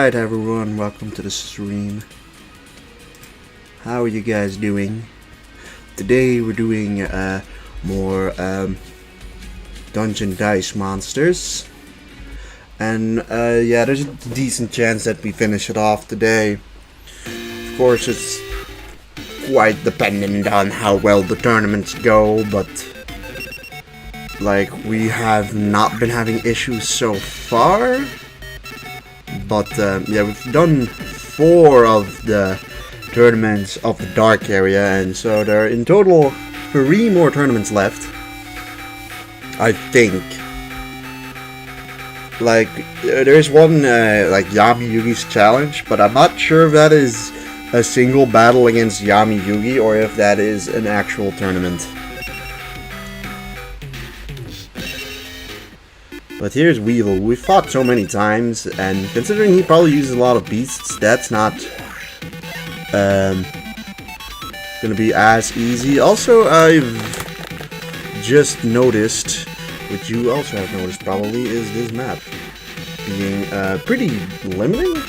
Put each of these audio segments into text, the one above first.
Alright everyone, welcome to the stream. How are you guys doing? Today we're doing more Dungeon Dice Monsters. And yeah, there's a decent chance that we finish it off today. Of course it's quite dependent on how well the tournaments go, but like we have not been having issues so far. But yeah, we've done 4 of the tournaments of the dark area, and so there are in total 3 more tournaments left, I think. Like, there's one like Yami Yugi's challenge, but I'm not sure if that is a single battle against Yami Yugi or if that is an actual tournament. But here's Weevil. We fought so many times, and considering he probably uses a lot of beasts, that's not gonna be as easy. Also, I've just noticed, which you also have noticed probably, is this map being pretty limiting.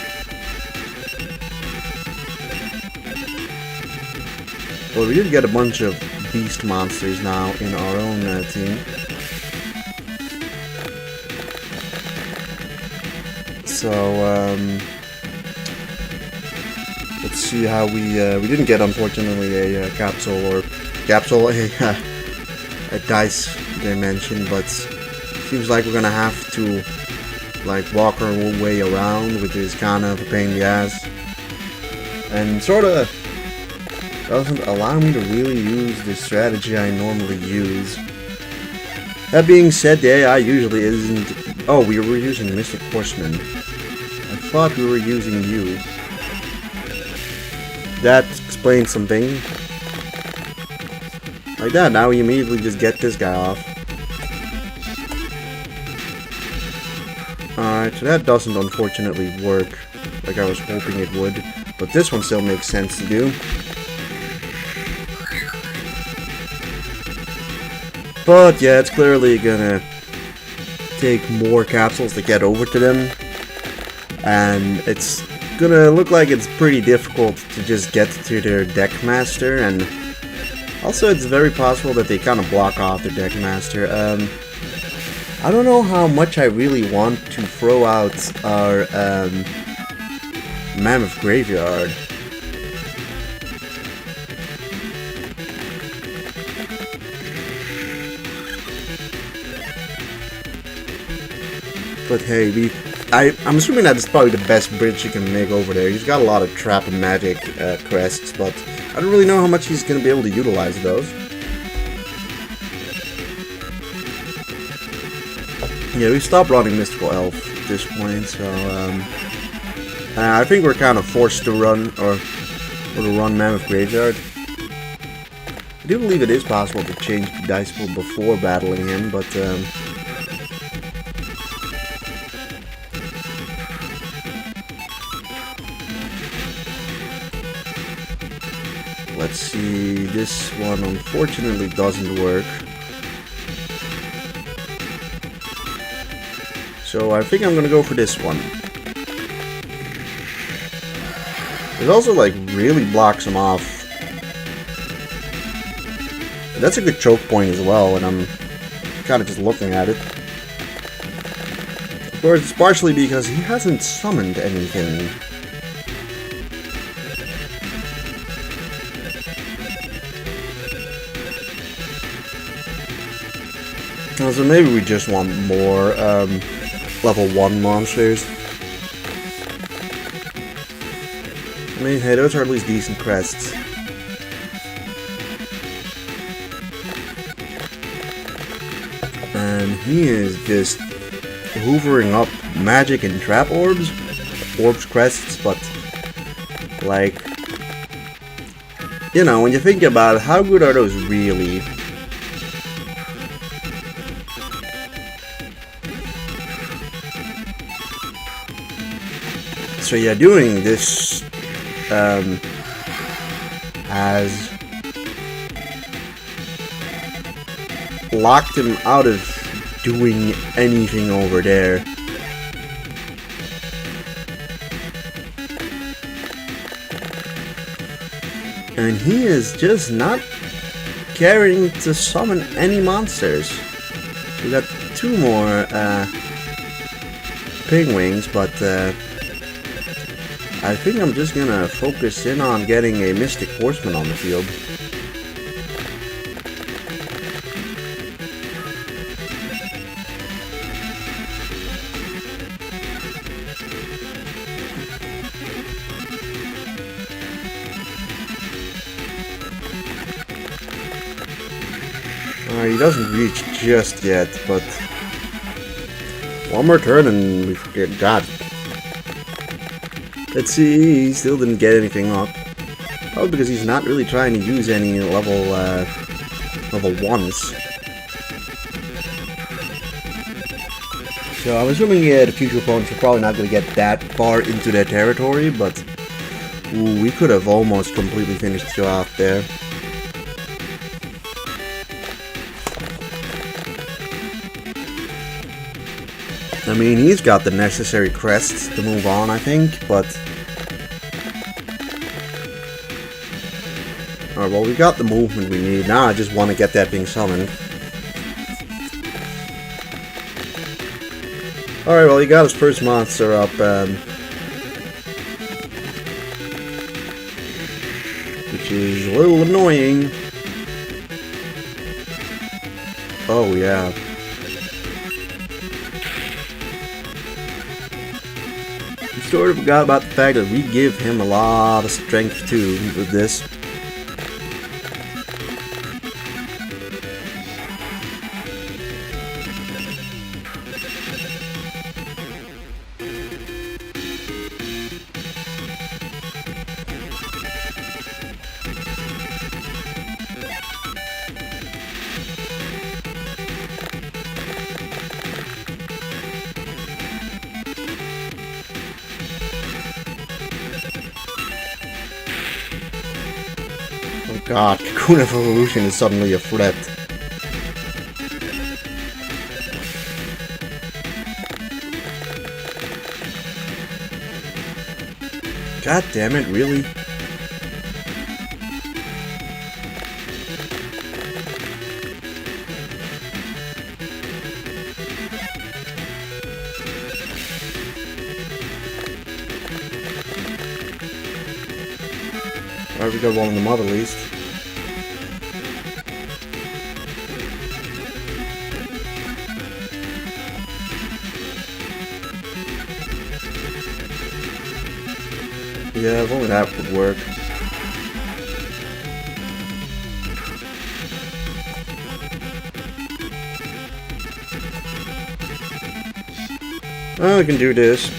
Well, we did get a bunch of beast monsters now in our own team. So let's see how we didn't get, unfortunately, a capsule, a dice dimension, but seems like we're gonna have to like walk our way around, which is kind of a pain in the ass, and sort of doesn't allow me to really use the strategy I normally use. That being said, the AI usually isn't. Oh, we were using Mystic Horseman. I thought we were using you. That explains something. Like that, now we immediately just get this guy off. Alright, so that doesn't unfortunately work like I was hoping it would. But this one still makes sense to do. But yeah, it's clearly gonna take more capsules to get over to them. And it's gonna look like it's pretty difficult to just get to their deck master, and also it's very possible that they kind of block off their deck master. I don't know how much I really want to throw out our Mammoth Graveyard. But hey, I'm assuming that's probably the best bridge you can make over there. He's got a lot of trap and magic crests, but I don't really know how much he's going to be able to utilize those. Yeah, we stopped running Mystical Elf at this point, so I think we're kind of forced to run, or to run Mammoth Graveyard. I do believe it is possible to change the dice pool before battling him, but let's see, this one unfortunately doesn't work. So I think I'm gonna go for this one. It also like really blocks him off. That's a good choke point as well, and I'm kind of just looking at it. Of course, it's partially because he hasn't summoned anything. So maybe we just want more level 1 monsters. I mean, hey, those are at least decent crests. And he is just hoovering up magic and trap orbs crests, but like, you know, when you think about it, how good are those really? So yeah, doing this has locked him out of doing anything over there. And he is just not caring to summon any monsters. We got 2 more Pingwings, but I think I'm just gonna focus in on getting a Mystic Horseman on the field. He doesn't reach just yet, but one more turn and we got it. Let's see, he still didn't get anything up. Probably because he's not really trying to use any level 1s. So I'm assuming the future opponents are probably not going to get that far into their territory, but we could have almost completely finished you off there. I mean, he's got the necessary crests to move on, I think, but... Alright, well, we got the movement we need. Now I just want to get that thing summoned. Alright, well, he got his first monster up, which is a little annoying. Oh, yeah. Sort of forgot about the fact that we give him a lot of strength too with this. God, Cocoon Evolution is suddenly a threat. God damn it, really? Alright, we got one of them up at least. Yeah, if only that would work. Well, we can do this.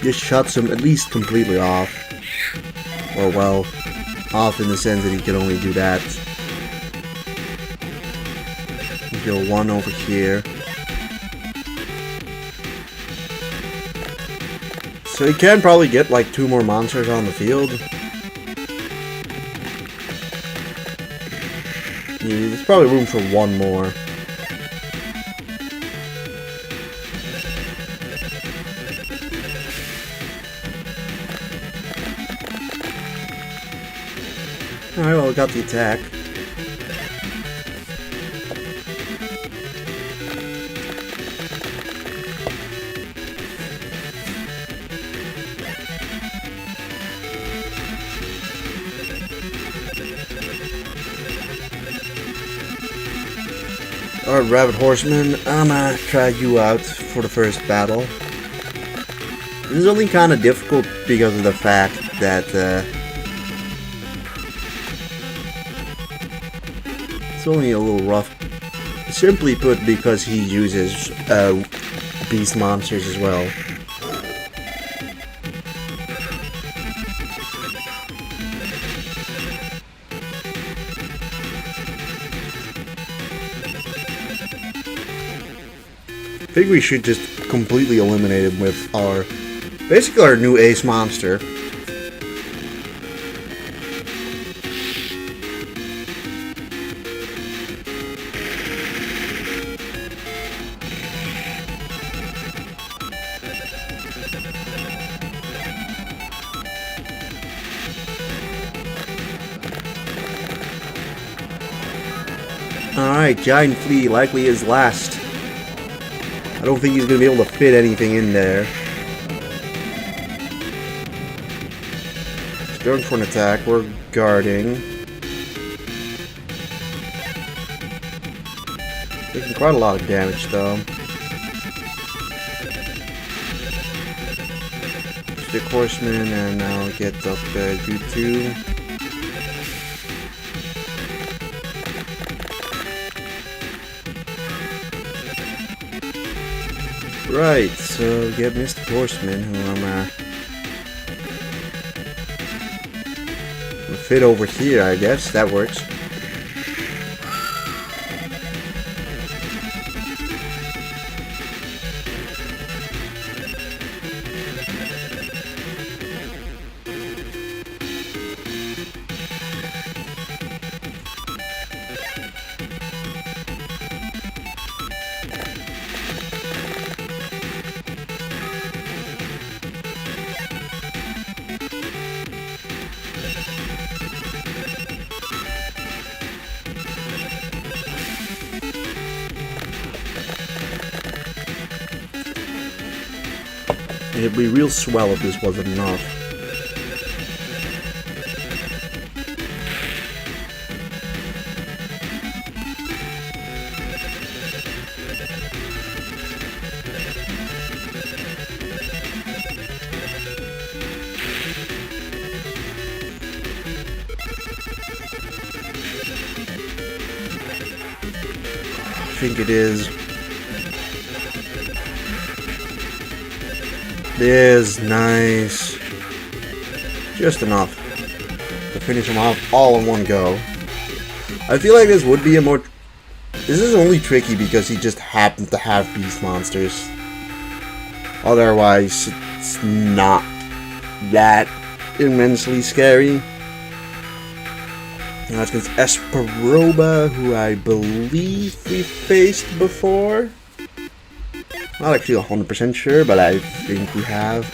This shuts him at least completely off. Or, well, off in the sense that he can only do that. Go 1 over here. So he can probably get like 2 more monsters on the field. Yeah, there's probably room for 1 more. Alright, well, we got the attack. Alright, Rabbit Horseman, I'm gonna try you out for the first battle. This is only kind of difficult because of the fact that it's only a little rough. Simply put, because he uses beast monsters as well. I think we should just completely eliminate him with our, basically our new ace monster. Alright, Giant Flea likely is last. I don't think he's going to be able to fit anything in there. He's going for an attack. We're guarding. Taking quite a lot of damage though. Stick Horseman, and now get up you two. Right, so get Mr. Horseman, who I'm gonna fit over here, I guess. That works. It'd be real swell if this wasn't enough. I think it is. This, nice. Just enough to finish him off all in one go. I feel like this would be a more... This is only tricky because he just happened to have beast monsters. Otherwise, it's not that immensely scary. And that's against Esperoba, who I believe we faced before. Not actually 100% sure, but I think we have.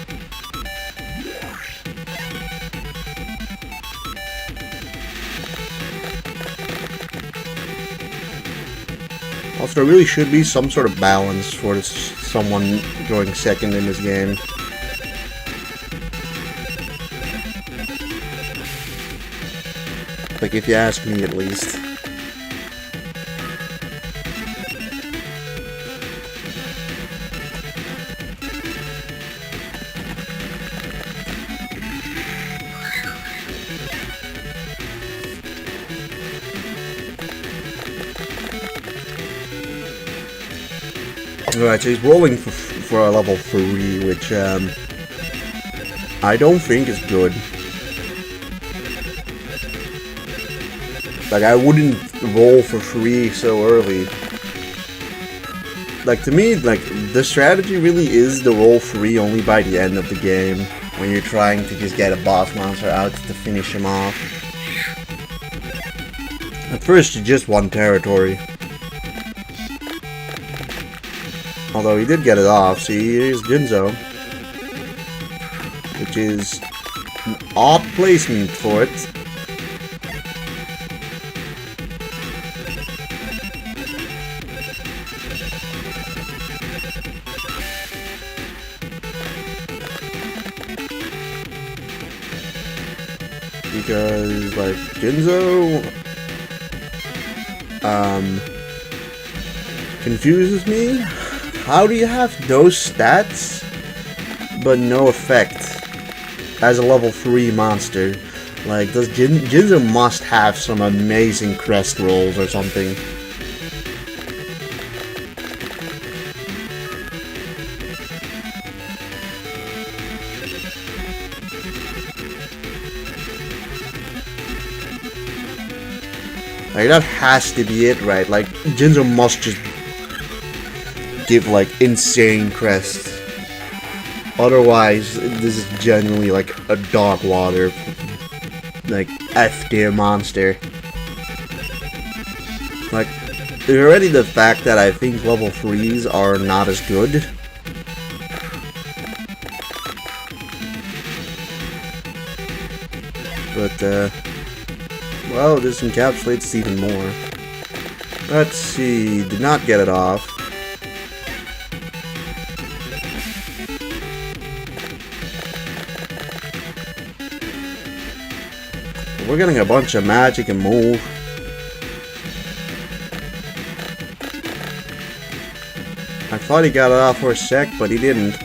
Also, there really should be some sort of balance for this, someone going second in this game. Like, if you ask me, at least. Alright, so he's rolling for a level 3, which I don't think is good. Like, I wouldn't roll for 3 so early. Like, to me, like, the strategy really is to roll 3 only by the end of the game, when you're trying to just get a boss monster out to finish him off. At first, you just won territory. Although he did get it off. See, here's Jinzo, which is an odd placement for it. Because, like, Jinzo confuses me. How do you have those stats, but no effect as a level 3 monster? Like, does Jinzo must have some amazing crest rolls or something. Like, that has to be it, right? Like, Jinzo must just give, like, insane crests. Otherwise, this is genuinely, like, a dog water, like, F-tier monster. Like, already the fact that I think level 3s are not as good. But, well, this encapsulates even more. Let's see, did not get it off. We're getting a bunch of magic and move. I thought he got it off for a sec, but he didn't.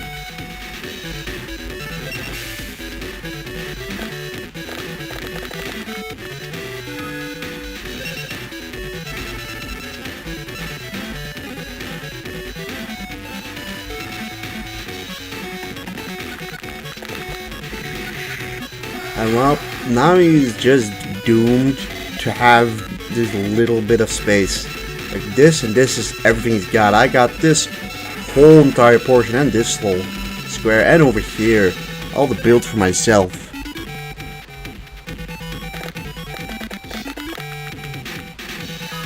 And well, now he's just doomed to have this little bit of space. Like this, and this is everything he's got. I got this whole entire portion, and this little square, and over here. All the build for myself.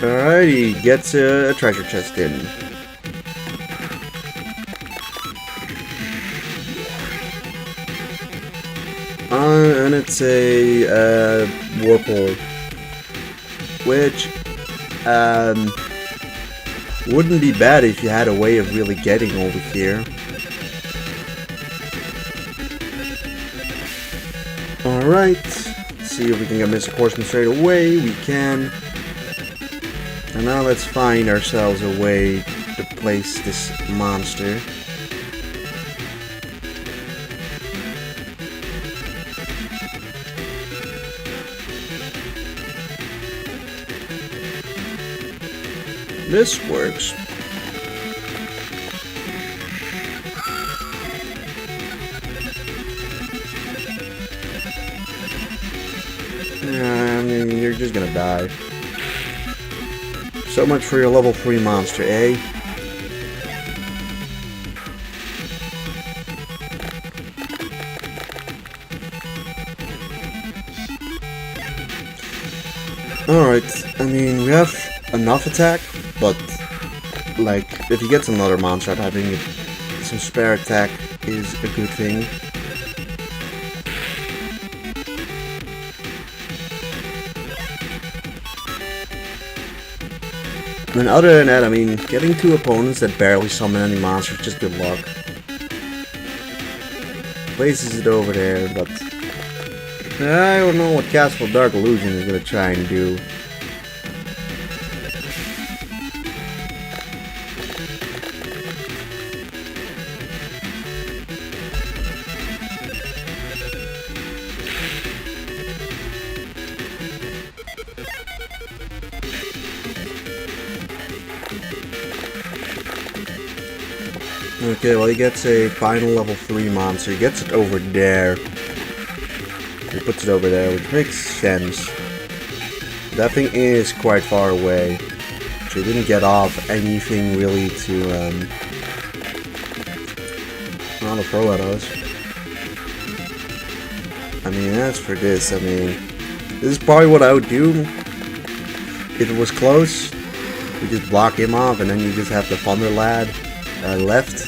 Alright, he gets a treasure chest in. And it's a whirlpool, which wouldn't be bad if you had a way of really getting over here. Alright, let's see if we can get Mr. Horseman straight away. We can. And now let's find ourselves a way to place this monster. This works. I mean, you're just gonna die. So much for your level 3 monster, eh? Alright, I mean, we have enough attack, but like if he gets another monster, having some spare attack is a good thing. And other than that, I mean, getting 2 opponents that barely summon any monsters, just good luck. Places it over there, but I don't know what Castle Dark Illusion is gonna try and do. Okay, well he gets a final level 3 monster. He gets it over there. He puts it over there, which makes sense. That thing is quite far away. So he didn't get off anything really to, not a throw at us. I mean, as for this, I mean, this is probably what I would do. If it was close, we just block him off and then you just have the Thunder Lad left.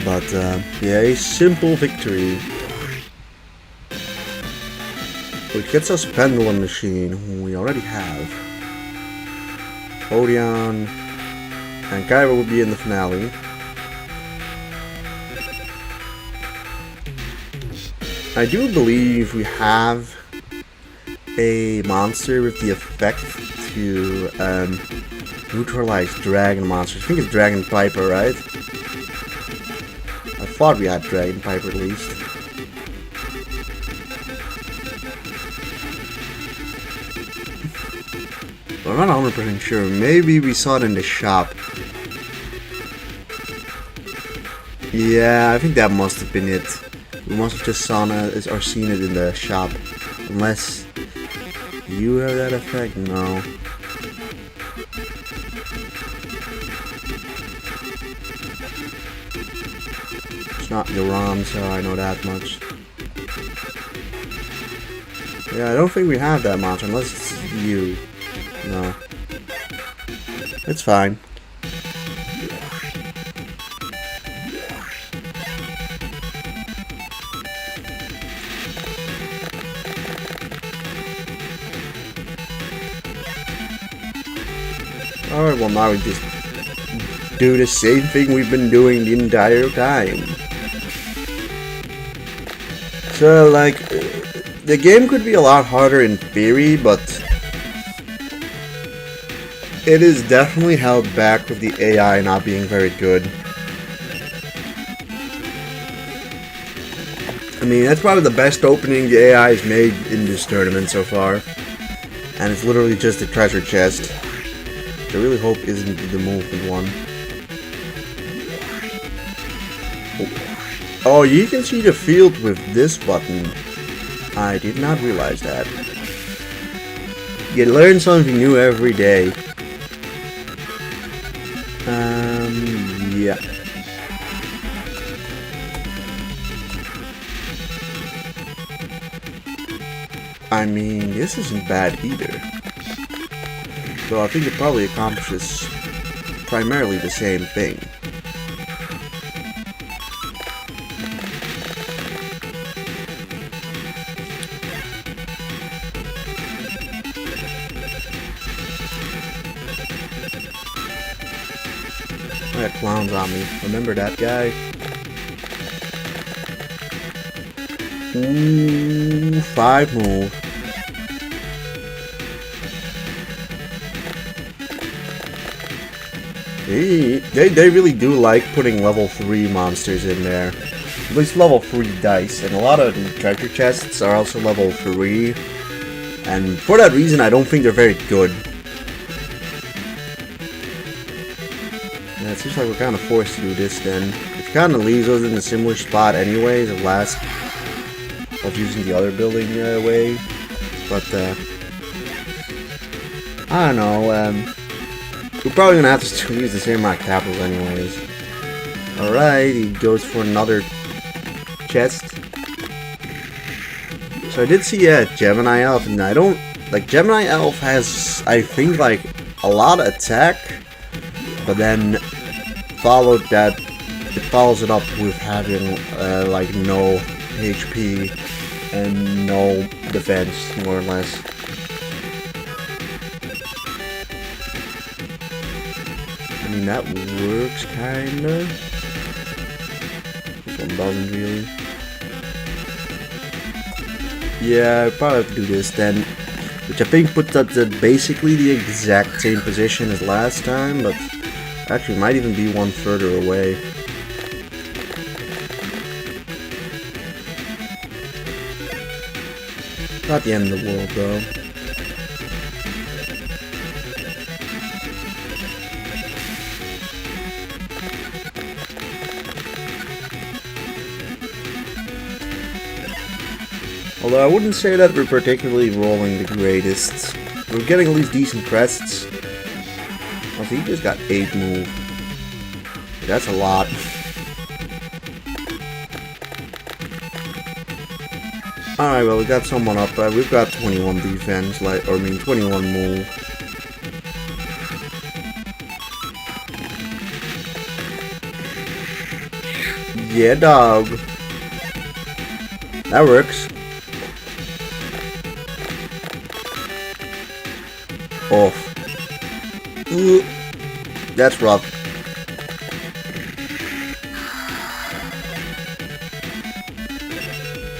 But yeah, a simple victory. Which gets us Pendulum Machine, who we already have. Odeon and Kyra will be in the finale. I do believe we have a monster with the effect to neutralize dragon monsters. I think it's Dragon Piper, right? I thought we had Dragon Piper at least. But I'm not 100% sure. Maybe we saw it in the shop. Yeah, I think that must have been it. We must have just seen it in the shop. Unless you have that effect? No. It's not Duran, so I know that much. Yeah, I don't think we have that monster unless it's you. No. It's fine. Alright, well now we just do the same thing we've been doing the entire time. So, like, the game could be a lot harder in theory, but it is definitely held back with the AI not being very good. I mean, that's probably the best opening the AI has made in this tournament so far. And it's literally just a treasure chest. Which I really hope isn't the movement one. Oh, you can see the field with this button. I did not realize that. You learn something new every day. Yeah. I mean, this isn't bad either. So I think it probably accomplishes primarily the same thing. That clown's on me. Remember that guy? Ooh, 5 move. They really do like putting level 3 monsters in there. At least level 3 dice. And a lot of the treasure chests are also level 3. And for that reason, I don't think they're very good. Yeah, it seems like we're kind of forced to do this then. It kind of leaves us in a similar spot anyways, the last of using the other building way. But, I don't know, we're probably gonna have to still use the same amount of capitals anyways. Alright, he goes for another chest. So I did see Gemini Elf, and I don't... Like, Gemini Elf has, I think, like, a lot of attack, but then it follows it up with having, like, no HP and no defense, more or less. I mean, that works, kinda. This one doesn't really. Yeah, I probably have to do this then. Which I think puts us at basically the exact same position as last time, but actually might even be one further away. Not the end of the world, though. Although I wouldn't say that we're particularly rolling the greatest. We're getting at least decent crests. Oh, he just got 8 move. That's a lot. Alright, well, we got someone up. We've got 21 defense, 21 move. Yeah, dog. That works. Oh. Ooh. That's rough.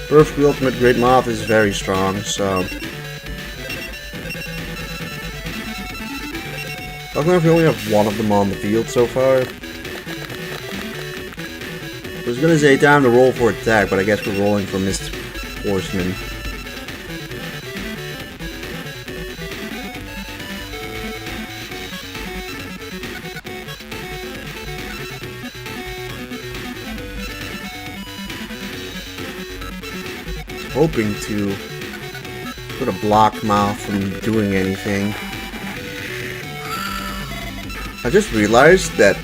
Perfect Ultimate Great Moth is very strong, so... I don't know if we only have one of them on the field so far. I was gonna say time to roll for attack, but I guess we're rolling for Mist Horseman. Hoping to put a block mouth from doing anything. I just realized that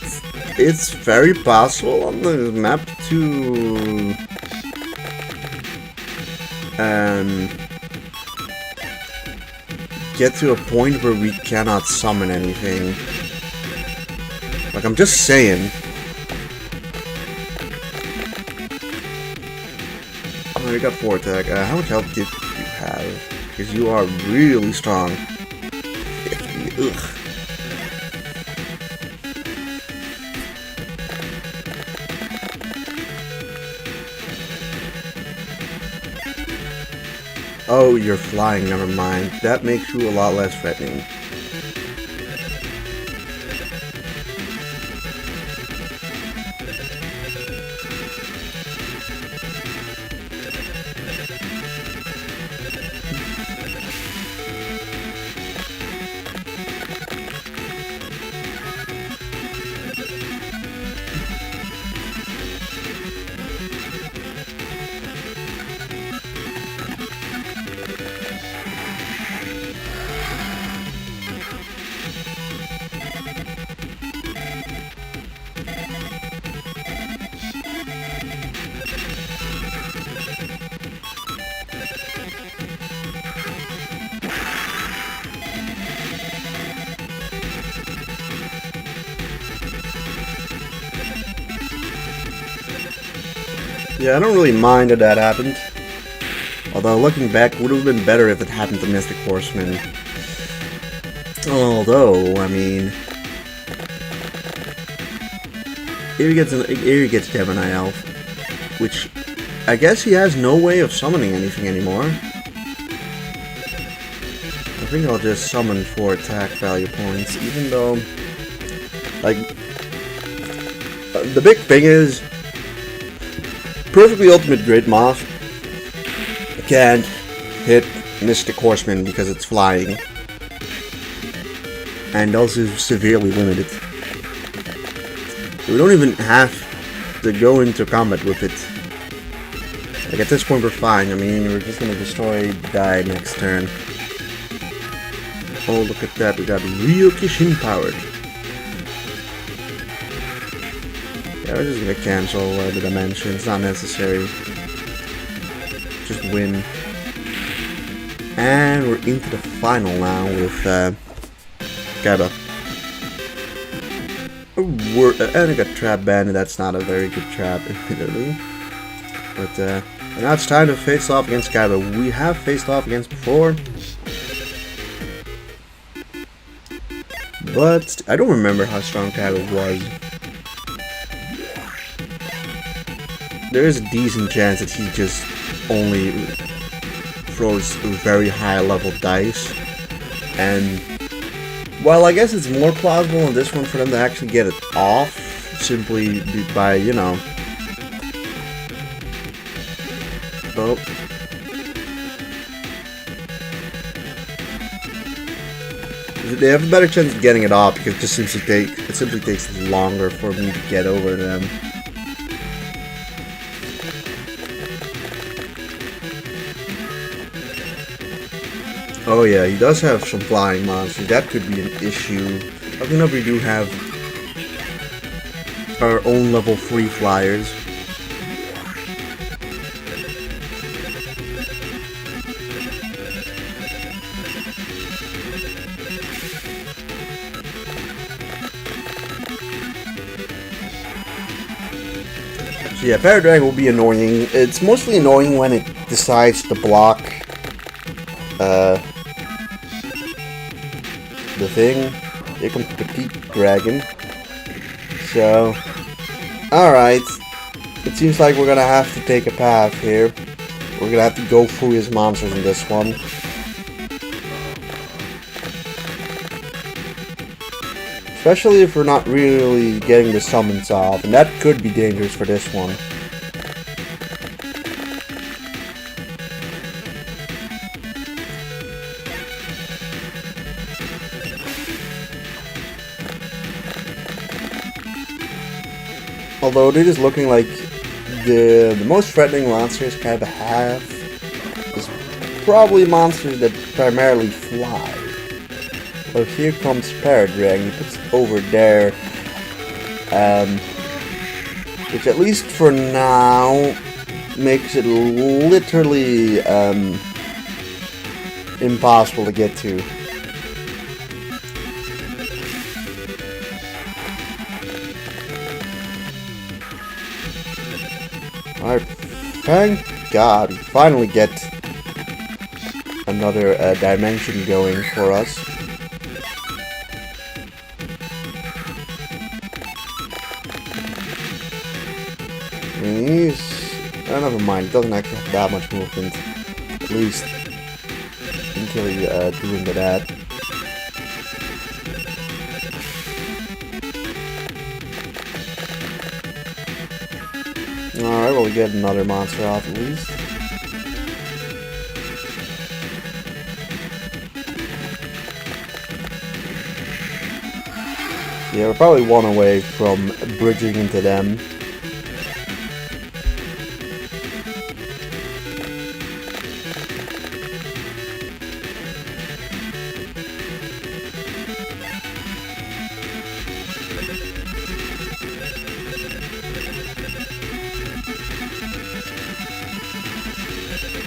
it's very possible on the map to get to a point where we cannot summon anything. Like, I'm just saying. Oh, you got 4 attack. How much health did you have? Because you are really strong. Ugh. Oh, you're flying, never mind. That makes you a lot less threatening. Yeah, I don't really mind that that happened. Although, looking back, it would have been better if it happened to Mystic Horseman. Although, I mean... Here he gets Gemini Elf, which I guess he has no way of summoning anything anymore. I think I'll just summon 4 attack value points, even though... Like... the big thing is... Perfectly Ultimate Great Moth can't hit Mystic Horseman because it's flying. And also severely limited. We don't even have to go into combat with it. Like at this point we're fine. I mean, we're just gonna destroy the guy next turn. Oh, look at that. We got real Kishin powered. Yeah, we're just gonna cancel the dimension. It's not necessary. Just win. And we're into the final now with Kaiba. And I got Trap Bandit. That's not a very good trap, admittedly. But now it's time to face off against Kaiba. We have faced off against before. But I don't remember how strong Kaiba was. There is a decent chance that he just only throws very high level dice. And while I guess it's more plausible in this one for them to actually get it off, simply by, you know... Oh. They have a better chance of getting it off because it simply takes longer for me to get over them. Oh yeah, he does have some flying monsters. That could be an issue. Luckily enough, we do have our own level 3 flyers. So yeah, Paradrag will be annoying. It's mostly annoying when it decides to block the thing. Here comes the Petite Dragon. So, alright. It seems like we're gonna have to take a path here. We're gonna have to go through his monsters in this one. Especially if we're not really getting the summons off, and that could be dangerous for this one. Although it is looking like the most threatening monsters kind of have is probably monsters that primarily fly. Well, here comes Paradrag, he puts it over there, which at least for now makes it literally impossible to get to. Alright, thank God we finally get another dimension going for us. Never mind, it doesn't actually have that much movement, at least until he do into that. Alright, well we get another monster off at least. Yeah, we're probably one away from bridging into them.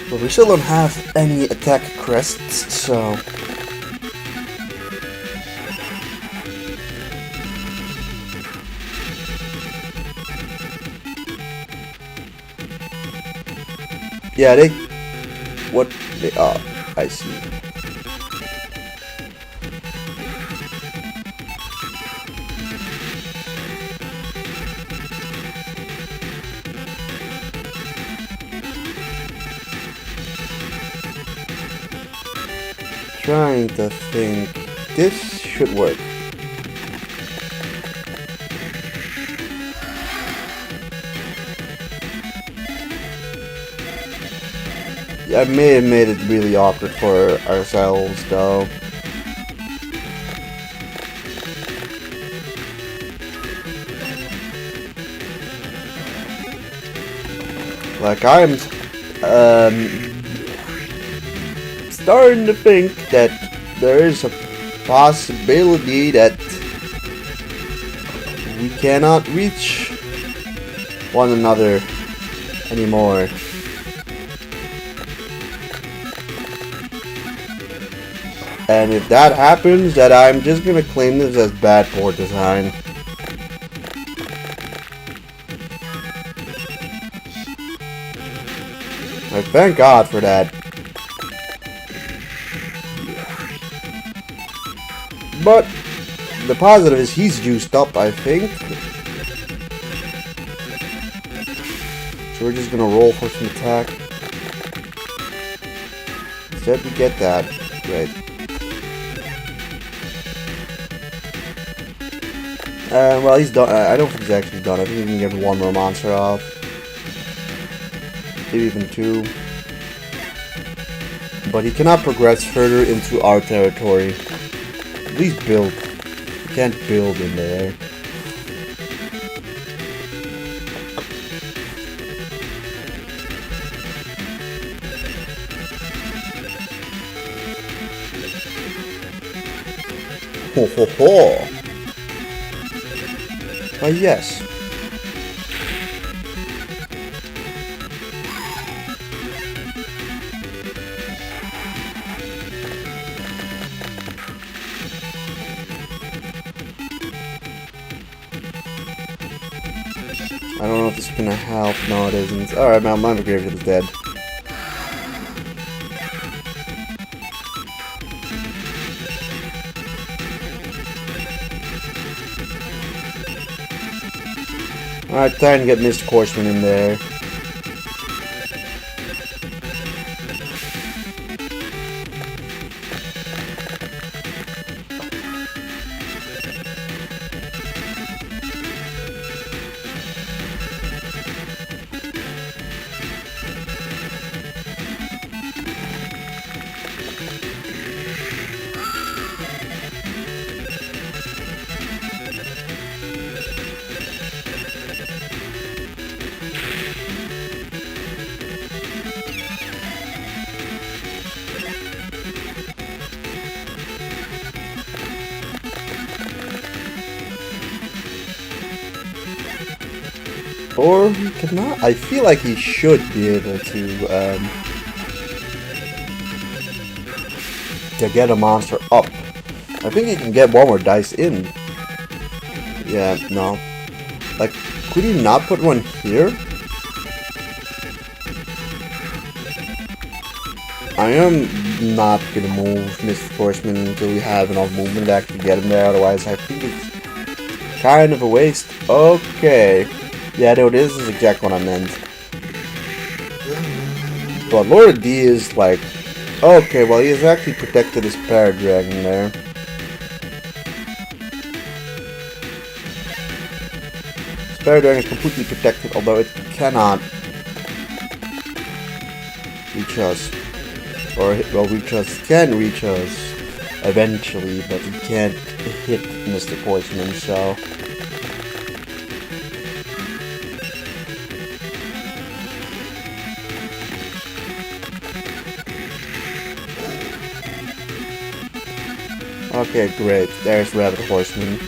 But we still don't have any attack crests, so... Yeah, they... What they are, I see. Trying to think. This should work. I may have made it really awkward for ourselves, though. Like, I'm starting to think that there is a possibility that we cannot reach one another anymore. And if that happens, that I'm just gonna claim this as bad port design. Like, thank God for that. But the positive is he's juiced up, I think. So we're just gonna roll for some attack. Instead we get that. Right. Well, he's done. I don't think he's actually done. I think he can get one more monster off. Maybe even two. But he cannot progress further into our territory. At least build. He can't build in there. Ho ho ho! Yes. I don't know if this is gonna help. No, it isn't. Alright, man, my Graveyard is dead. Alright, time to get Mr. Horseman in there. Or he cannot. I feel like he should be able to get a monster up. I think he can get one more dice in. Yeah, no. Like, could he not put one here? I am not gonna move Mr. Horseman until we have enough movement to actually get him there. Otherwise, I think it's kind of a waste. Okay. Yeah, no, this is exactly what I meant. But Lord D is like Okay, well, he has actually protected his parrot dragon there. His parrot dragon is completely protected, although it cannot reach us. Or, well, can reach us eventually, but it can't hit Mr. Poison himself. Okay, great. There's Rabbit Horseman.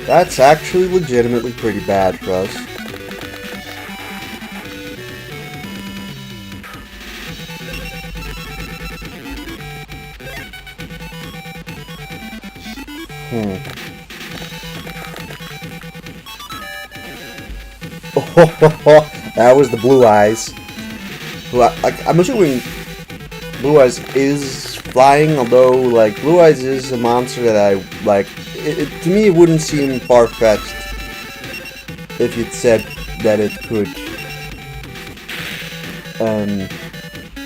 That's actually legitimately pretty bad for us. Oh, that was the Blue Eyes. I'm assuming Blue Eyes is flying, although, like, Blue Eyes is a monster that I, like, to me it wouldn't seem far-fetched if you'd said that it could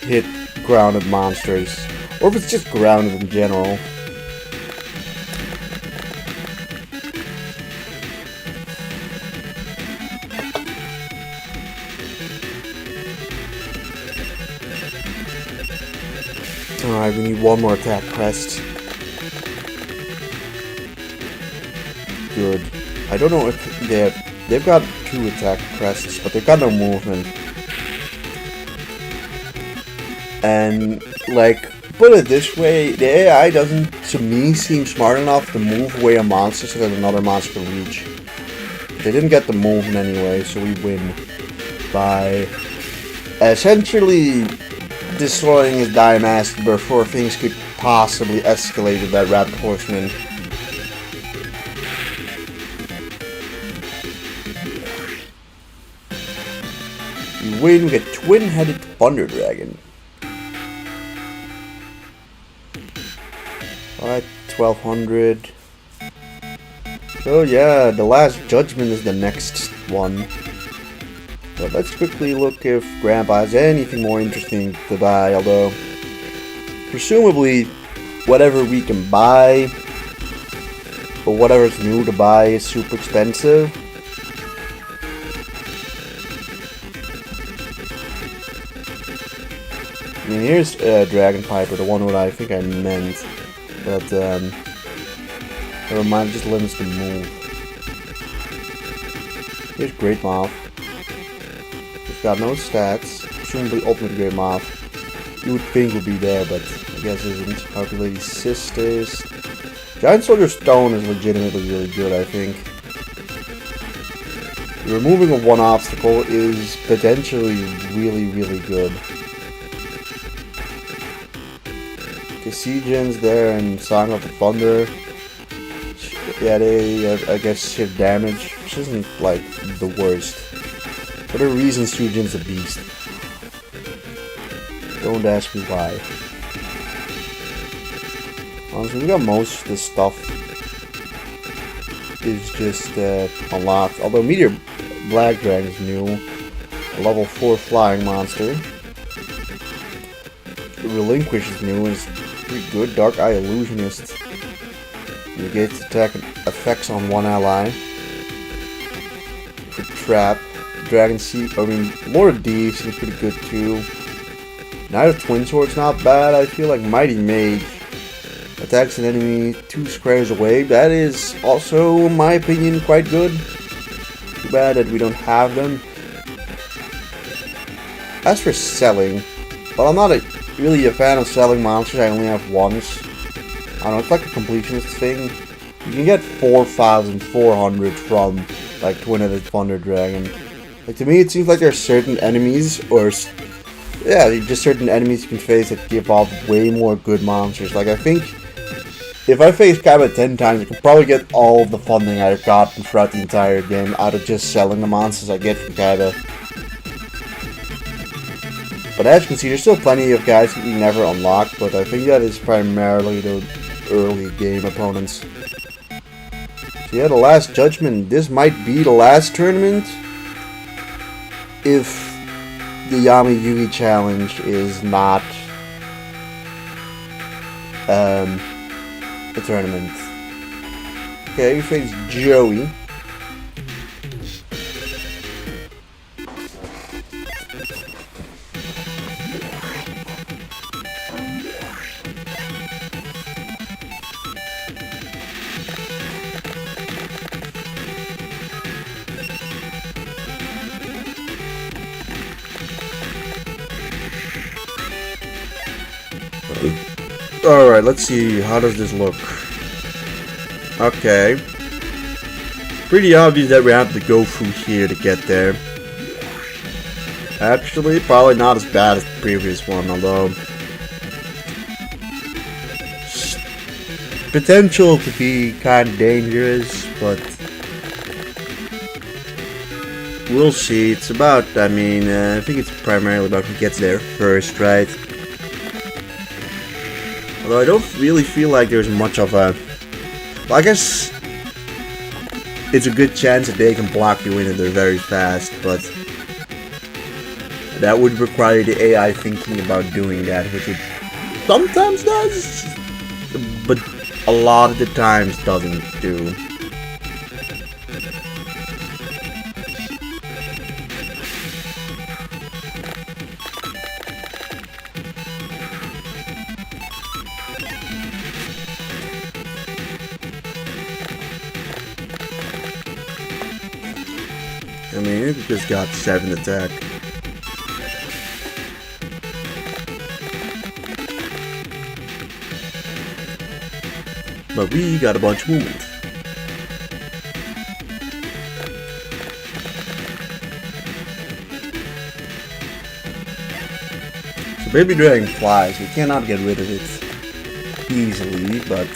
hit grounded monsters, or if it's just grounded in general. Alright, we need one more attack crest. Good. I don't know if they've got 2 attack crests, but they've got no movement. And, like, put it this way, the AI doesn't, to me, seem smart enough to move away a monster so that another monster can reach. They didn't get the movement anyway, so we win by essentially destroying his Diamaster before things could possibly escalate with that Rabbit Horseman. We win, we get Twin-Headed Thunder Dragon. Alright, 1200. So yeah, the Last Judgment is the next one. But let's quickly look if Grandpa has anything more interesting to buy, although presumably whatever we can buy or whatever's new to buy is super expensive. I mean, here's Dragon Piper, the one that I think I meant, but never mind, it just limits the move. Here's Great Moth. Got no stats, presumably Ultimate Great Moth. You would think would be there, but I guess isn't. Calculating Sisters. Giant Soldier Stone is legitimately really good, I think. The removing of one obstacle is potentially really, really good. Okay, Seagens there and Song of the Thunder. Yeah, they, I guess, hit damage, which isn't, like, the worst. For the reason Suijin's a beast. Don't ask me why. Honestly, we got most of this stuff is just unlocked. Although Meteor Black Dragon is new. A level 4 flying monster. Relinquish is new and is pretty good. Dark Eye Illusionist. Negates attack effects on one ally. For Trap. Dragon Seed, I mean, Lord D seems pretty good too. Knight of Twin Sword's not bad. I feel like Mighty Mage attacks an enemy 2 squares away. That is also, in my opinion, quite good. Too bad that we don't have them. As for selling, well, I'm not really a fan of selling monsters I only have once. I don't know, it's like a completionist thing. You can get 4,400 from, like, Twin-Headed Thunder Dragon. Like, to me, it seems like there are certain enemies, or, yeah, just certain enemies you can face that give off way more good monsters. Like, I think, if I face Kaiba 10 times, I can probably get all of the funding I've gotten throughout the entire game out of just selling the monsters I get from Kaiba. But as you can see, there's still plenty of guys that we never unlocked, but I think that is primarily the early game opponents. So yeah, the Last Judgment, this might be the last tournament. If the Yami Yugi challenge is not a tournament. Okay, we face Joey. Alright, let's see, how does this look? Okay. Pretty obvious that we have to go through here to get there. Actually, probably not as bad as the previous one, although... potential to be kind of dangerous, but... we'll see. It's about, I think it's primarily about who gets there first, right? Although I don't really feel like there's much of a... well, I guess it's a good chance that they can block you in and they're very fast, but that would require the AI thinking about doing that, which it sometimes does, but a lot of the times doesn't do. I mean, it just got 7 attack. But we got a bunch of movement. So Baby Dragon flies. We cannot get rid of it easily, but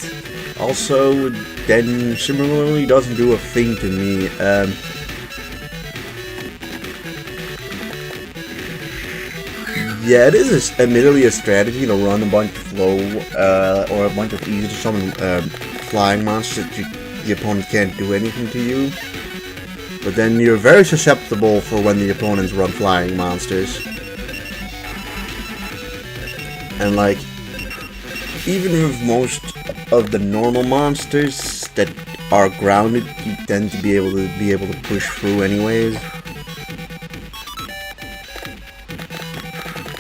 also then similarly doesn't do a thing to me. Yeah, it is admittedly a strategy to run a bunch of low or a bunch of easy to summon flying monsters that the opponent can't do anything to you. But then you're very susceptible for when the opponents run flying monsters. And like, even with most of the normal monsters that are grounded, you tend to be able to push through anyways.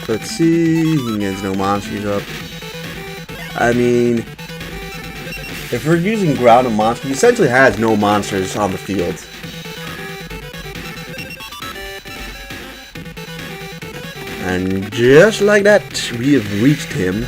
Let's see, he gets no monsters up. I mean, if we're using grounded monsters, he essentially has no monsters on the field. And just like that, we have reached him.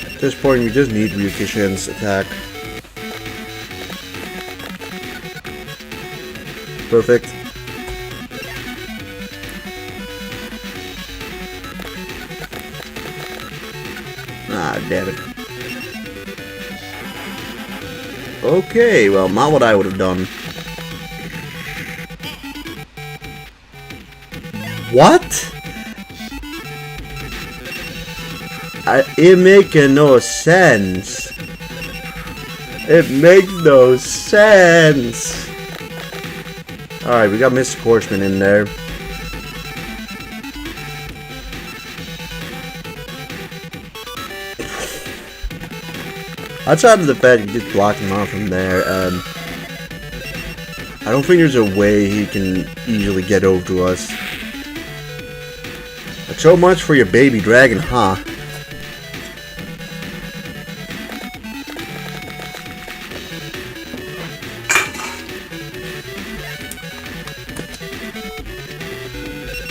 At this point, we just need Ryukishin's attack. Perfect. Ah, damn it. Okay, well, not what I would have done. What? It makes no sense. It makes no sense. Alright, we got Mr. Horseman in there. Outside of the fact you just blocked him off from there, I don't think there's a way he can easily get over to us. But so much for your baby dragon, huh?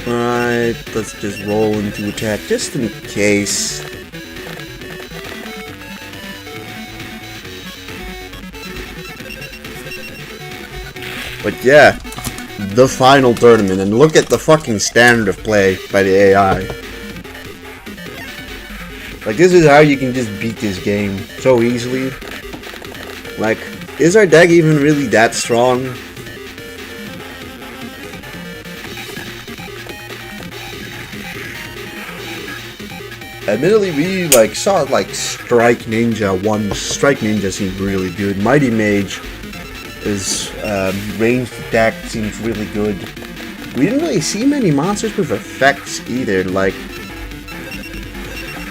Alright, let's just roll into attack just in case. But yeah, the final tournament, and look at the fucking standard of play by the AI. Like, this is how you can just beat this game so easily. Like, is our deck even really that strong? Admittedly, we like saw like Strike Ninja once. Strike Ninja seemed really good. Mighty Mage is ranged attack seems really good. We didn't really see many monsters with effects either. Like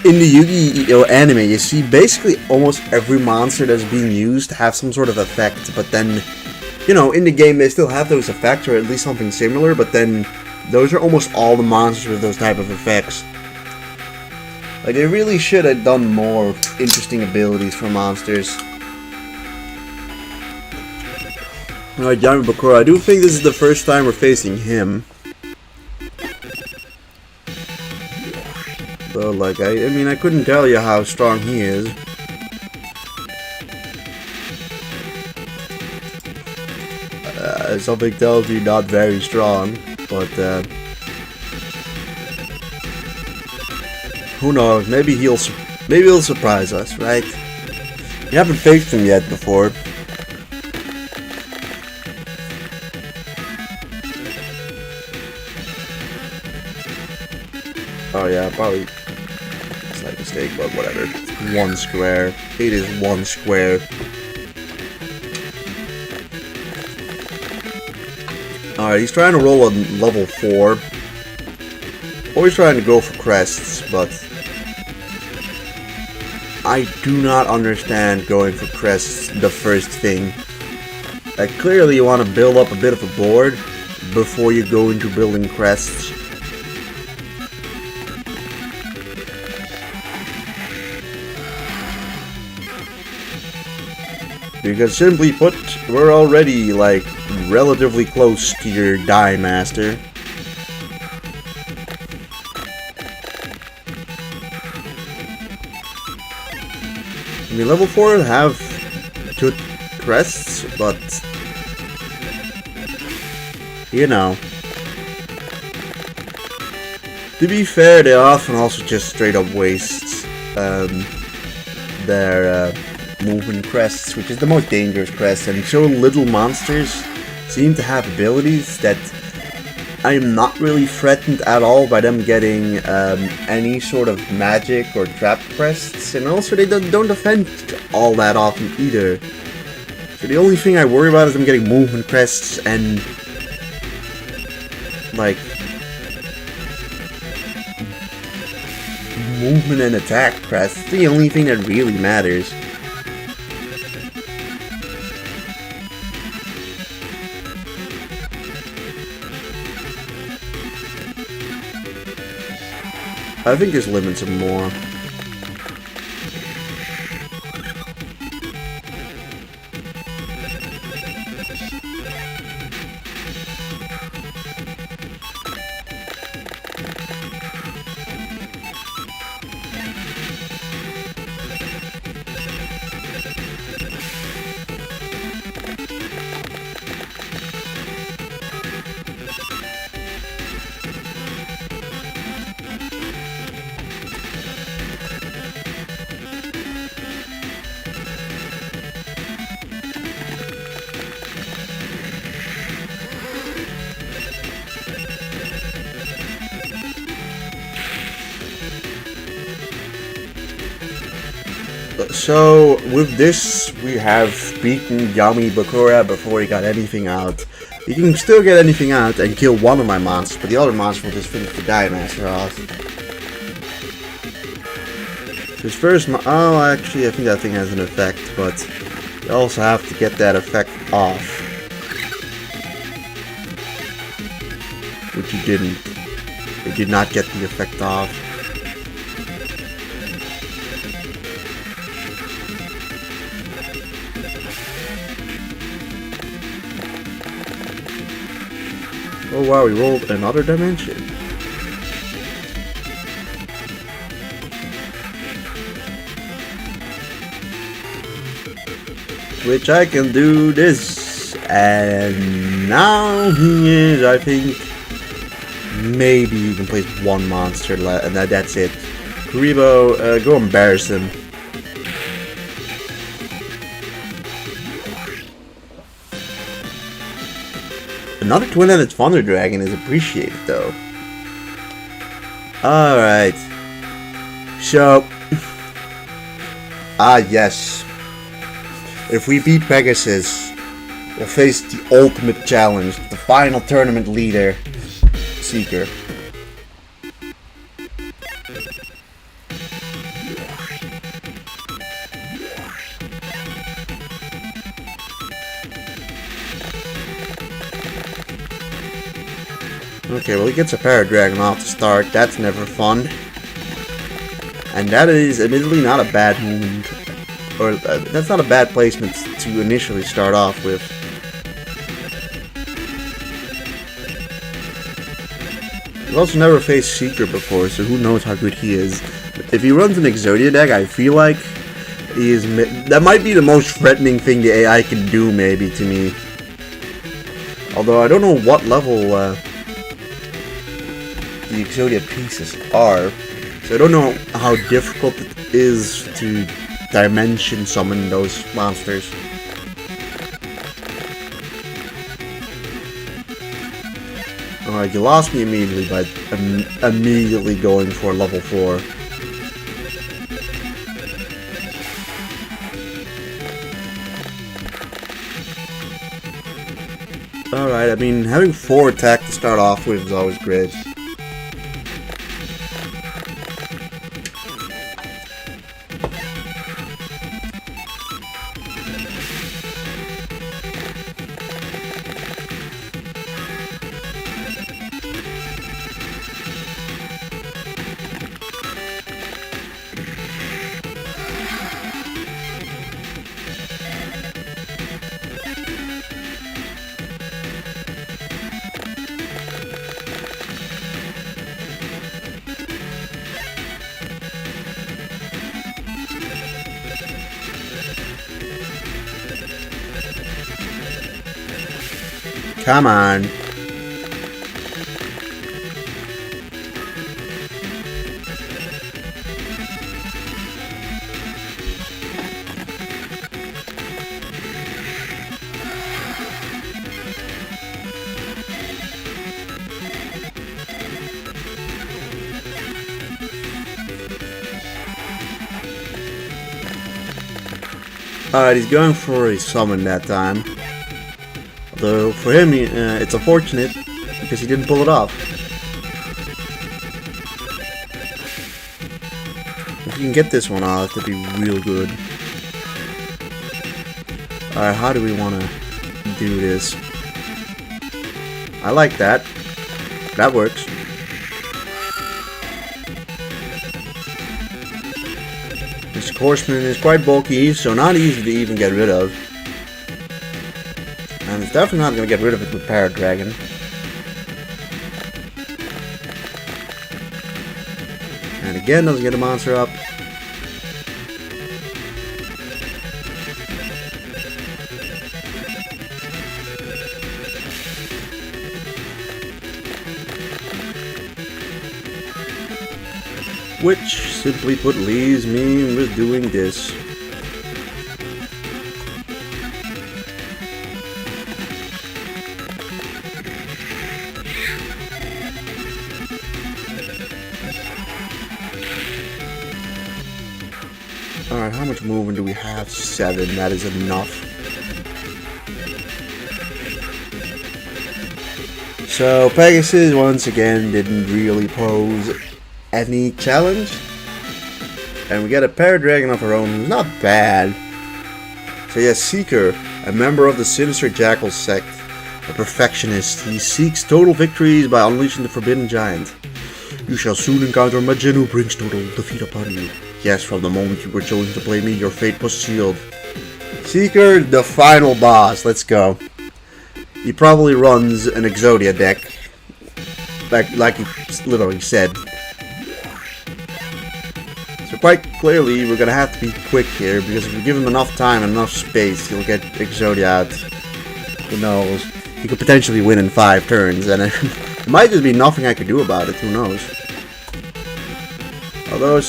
in the Yu-Gi-Oh anime, you see basically almost every monster that's being used have some sort of effect, but then, you know, in the game they still have those effects, or at least something similar, but then those are almost all the monsters with those type of effects. Like, they really should have done more interesting abilities for monsters. Alright, Yami Bakura, I do think this is the first time we're facing him. So, like, I mean, I couldn't tell you how strong he is. Something tells me not very strong, but, who knows? Maybe he'll surprise us, right? We haven't faced him yet before. Oh yeah, probably slight mistake, but whatever. 1 square. It is 1 square. Alright, he's trying to roll a level 4. Or he's trying to go for crests, but I do not understand going for crests the first thing. Like, clearly you want to build up a bit of a board before you go into building crests. Because simply put, we're already like relatively close to your Die Master. I mean, level 4 have good crests, but you know, to be fair, they often also just straight up waste their movement crests, which is the most dangerous crest, and so little monsters seem to have abilities that I am not really threatened at all by them getting any sort of magic or trap crests, and also they don't defend all that often either. So the only thing I worry about is them getting movement crests and like movement and attack crests. It's the only thing that really matters. I think there's limits of more. So, with this, we have beaten Yami Bakura before he got anything out. He can still get anything out and kill one of my monsters, but the other monster will just finish the Die Master off. His first oh, actually, I think that thing has an effect, but you also have to get that effect off. Which you didn't. You did not get the effect off. Oh wow, we rolled another dimension. Which I can do this. And now he is, I think, maybe you can place one monster and that's it. Kuribo, go embarrass him. Another twin-headed Thunder Dragon is appreciated, though. Alright. So... yes. If we beat Pegasus, we'll face the ultimate challenge, the final tournament leader, Seeker. Okay, well he gets a Paradragon off the start, that's never fun. And that is admittedly not a bad move, or that's not a bad placement to initially start off with. We've also never faced Seeker before, so who knows how good he is. If he runs an Exodia deck, I feel like he is. That might be the most threatening thing the AI can do, maybe, to me. Although I don't know what level the Exodia pieces are, so I don't know how difficult it is to dimension summon those monsters. Alright, you lost me immediately by immediately going for level 4. Alright, I mean, having 4 attack to start off with is always great. Come on. Alright, he's going for a summon that time. Although, for him, it's unfortunate because he didn't pull it off. If you can get this one off, that'd be real good. Alright, how do we want to do this? I like that. That works. This Horseman is quite bulky, so not easy to even get rid of. And it's definitely not going to get rid of it with Paradragon. And again, doesn't get a monster up. Which, simply put, leaves me with doing this. Alright, how much movement do we have? 7, that is enough. So, Pegasus, once again, didn't really pose any challenge. And we get a Paradragon of our own, who's not bad. So yes, Seeker, a member of the Sinister Jackal sect, a perfectionist. He seeks total victories by unleashing the Forbidden Giant. You shall soon encounter a Majin who brings total defeat upon you. Yes, from the moment you were chosen to play me, your fate was sealed. Seeker, the final boss. Let's go. He probably runs an Exodia deck, like he literally said. So quite clearly, we're gonna have to be quick here, because if we give him enough time and enough space, he'll get Exodia out. Who knows? He could potentially win in 5 turns, and it might just be nothing I could do about it. Who knows? Although,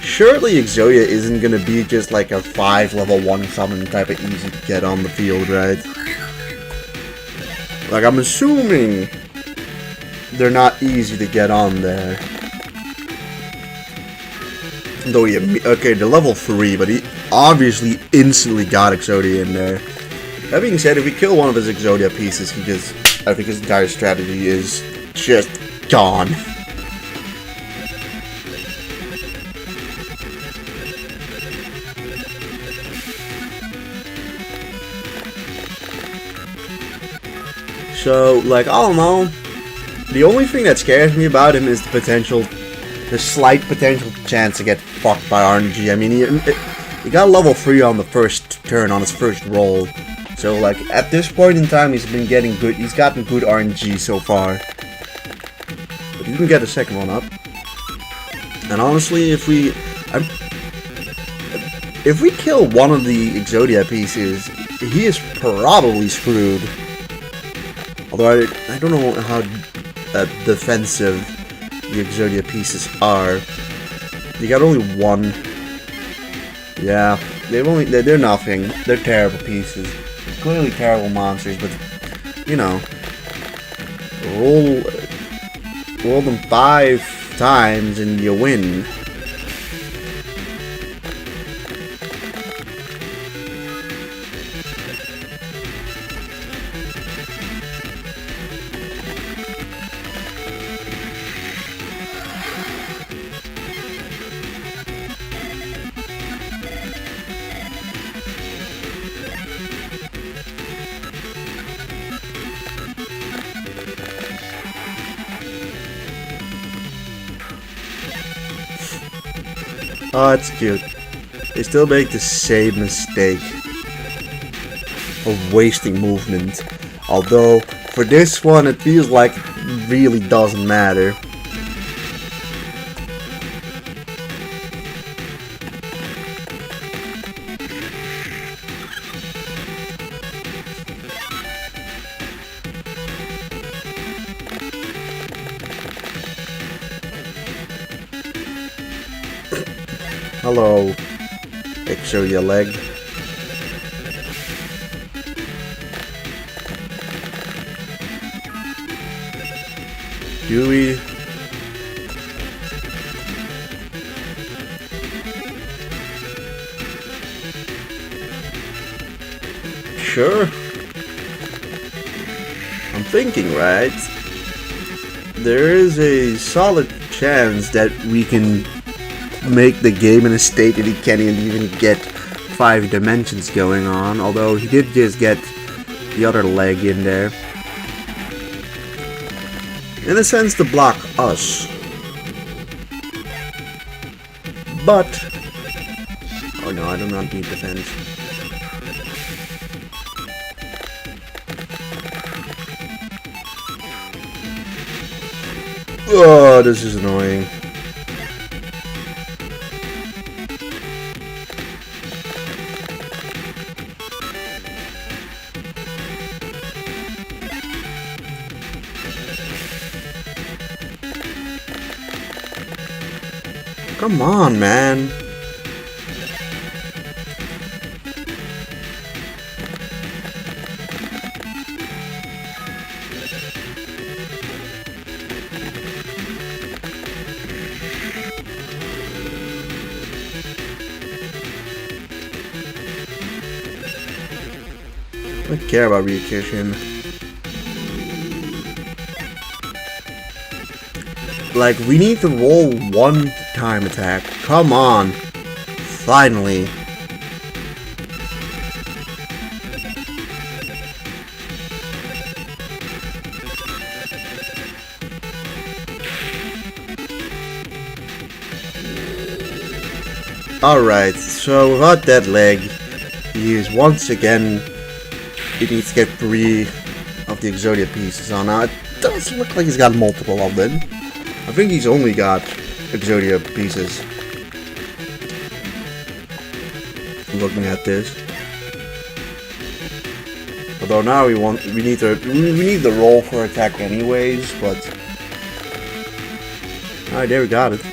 surely Exodia isn't gonna be just like a 5 level 1 summon type of easy to get on the field, right? Like, I'm assuming they're not easy to get on there. Though, okay, they're level 3, but he obviously instantly got Exodia in there. That being said, if we kill one of his Exodia pieces, I think his entire strategy is just gone. So, like, I don't know. The only thing that scares me about him is the slight potential chance to get fucked by RNG. I mean, he got level 3 on the first turn, on his first roll. So, like, at this point in time, he's gotten good RNG so far. But you can get a second one up. And honestly, if we kill one of the Exodia pieces, he is probably screwed. Although I don't know how defensive the Exodia pieces are. You got only one. Yeah, they're nothing. They're terrible pieces. Clearly terrible monsters, but you know, roll them 5 times and you win. Oh, that's cute. They still make the same mistake of wasting movement. Although, for this one, it feels like it really doesn't matter. Hello, show your leg. Do we? Sure. I'm thinking, right? There is a solid chance that we can make the game in a state that he can't even get 5 dimensions going on, although he did just get the other leg in there. In a sense to block us. But oh no, I do not need defense. Oh, this is annoying. Come on, man. I don't care about Ryukishin. Like, we need to roll 1 time attack. Come on. Finally. Alright, so without that leg, he is once again, he needs to get 3 of the Exodia pieces on. Now, it does look like he's got multiple of them. I think he's only got Exodia pieces. Looking at this. Although now we need the roll for attack anyways, but alright, there we got it.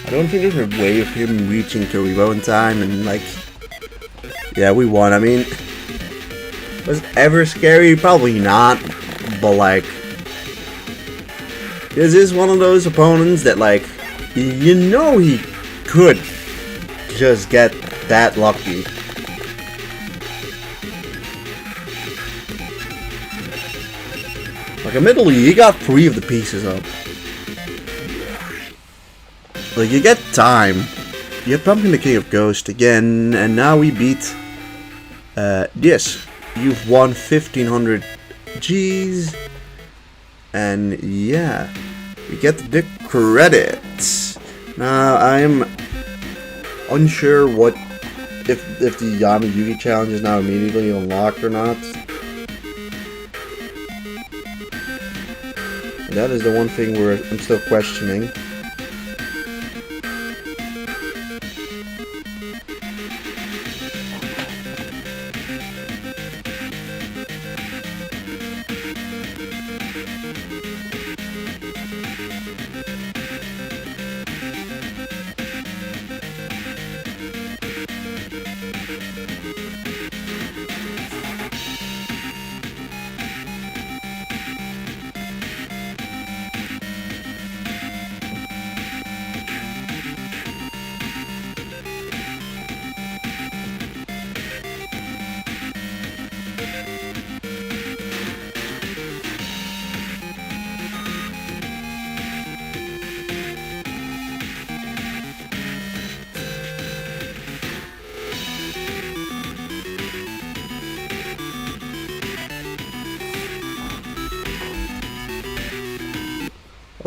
I don't think there's a way of him reaching Karibo in time, and like, yeah, we won. I mean, Was it ever scary? Probably not. But like, this is one of those opponents that like, you know he could just get that lucky. Like admittedly, he got 3 of the pieces up. Like you get time. You get Pumpkin the King of Ghosts again, and now we beat this. You've won 1500 G's, and yeah, we get the credits. Now I'm unsure what if the Yami Yugi challenge is now immediately unlocked or not. That is the one thing where I'm still questioning.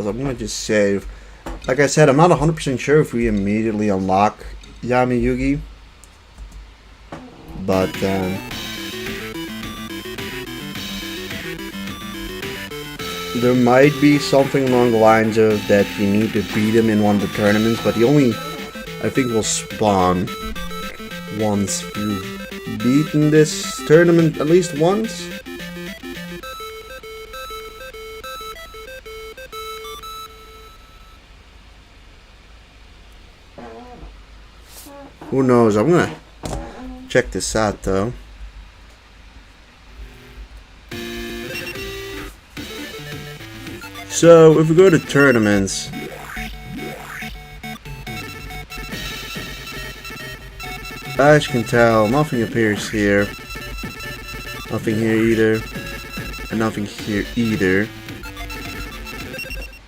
I'm gonna just save. Like I said, I'm not 100% sure if we immediately unlock Yami Yugi, but there might be something along the lines of that you need to beat him in one of the tournaments, but he only, I think, will spawn once you've beaten this tournament at least once. Who knows? I'm gonna check this out though. So if we go to tournaments, as you can tell, nothing appears here. Nothing here either. And nothing here either.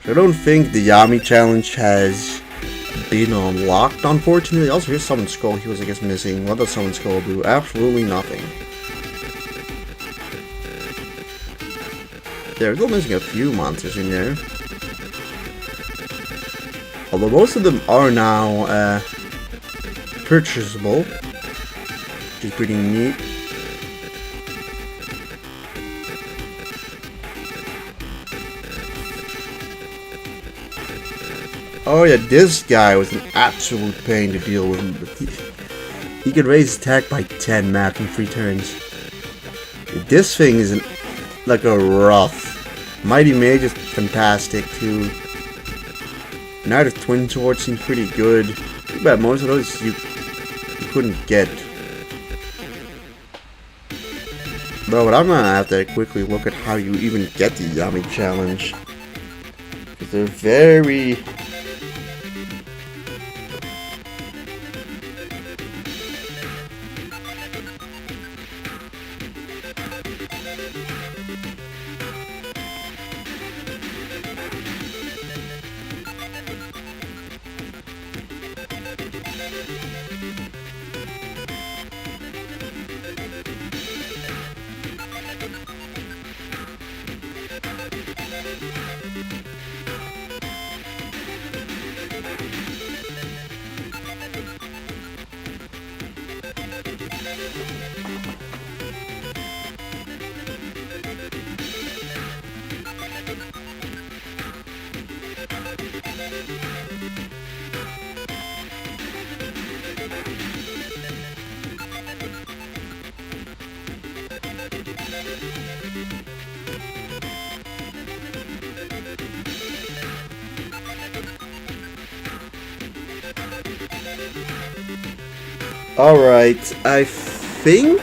So I don't think the Yami challenge has been unlocked, unfortunately. Also, here's Summon Skull. He was, I guess, missing. What does Summon Skull do? Absolutely nothing. They're still missing a few monsters in there. Although most of them are now purchasable, which is pretty neat. Oh yeah, this guy was an absolute pain to deal with. He could raise his attack by 10 max in 3 turns. This thing is like a rough. Mighty Mage is fantastic too. Knight of Twin Swords seems pretty good. Too bad most of those you couldn't get. But I'm gonna have to quickly look at how you even get the Yami challenge. Because they're very... Alright, I think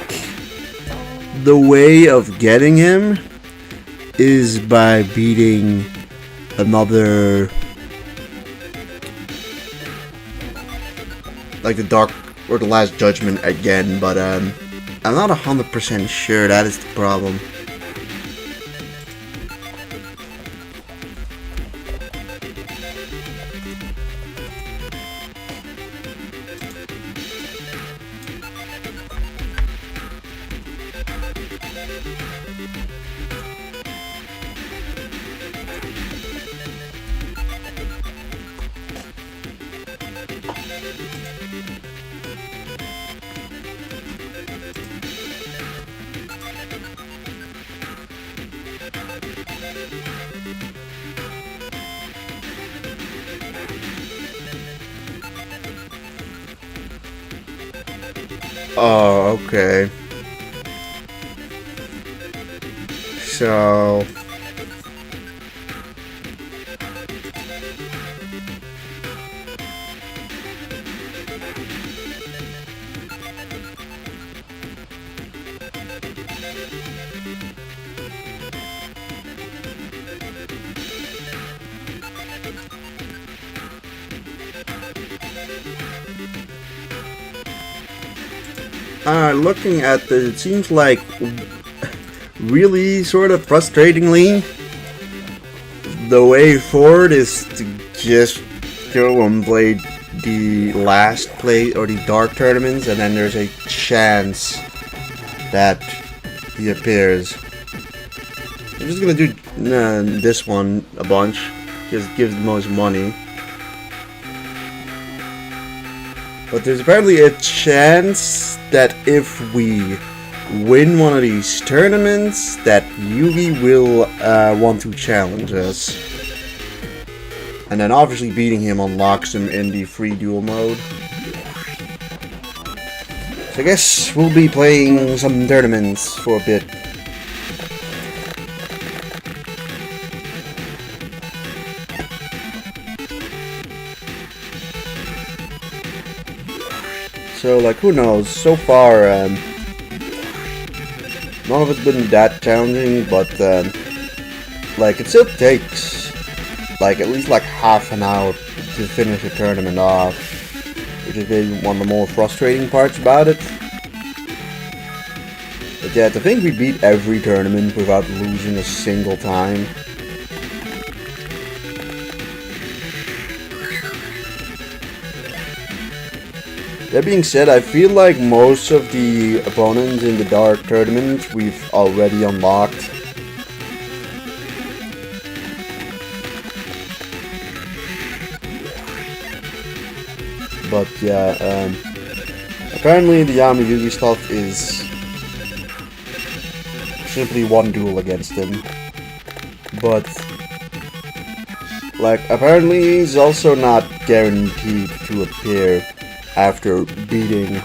the way of getting him is by beating another, like the Dark or the Last Judgment again, but I'm not 100% sure. That is the problem. Oh, okay. So looking at this, it seems like really sort of frustratingly the way forward is to just go and play the last play or the dark tournaments, and then there's a chance that he appears. I'm just gonna do this one a bunch, just gives the most money. But there's apparently a chance that if we win one of these tournaments, that Yugi will want to challenge us. And then obviously beating him unlocks him in the free duel mode. So I guess we'll be playing some tournaments for a bit. So, like, who knows? So far, none of it's been that challenging, but, like, it still takes, like, at least, like, half an hour to finish a tournament off, which is maybe one of the more frustrating parts about it. But yeah, to think we beat every tournament without losing a single time. That being said, I feel like most of the opponents in the Dark Tournament we've already unlocked. But yeah, apparently the Yami Yugi stuff is simply one duel against him. But, like, apparently he's also not guaranteed to appear after beating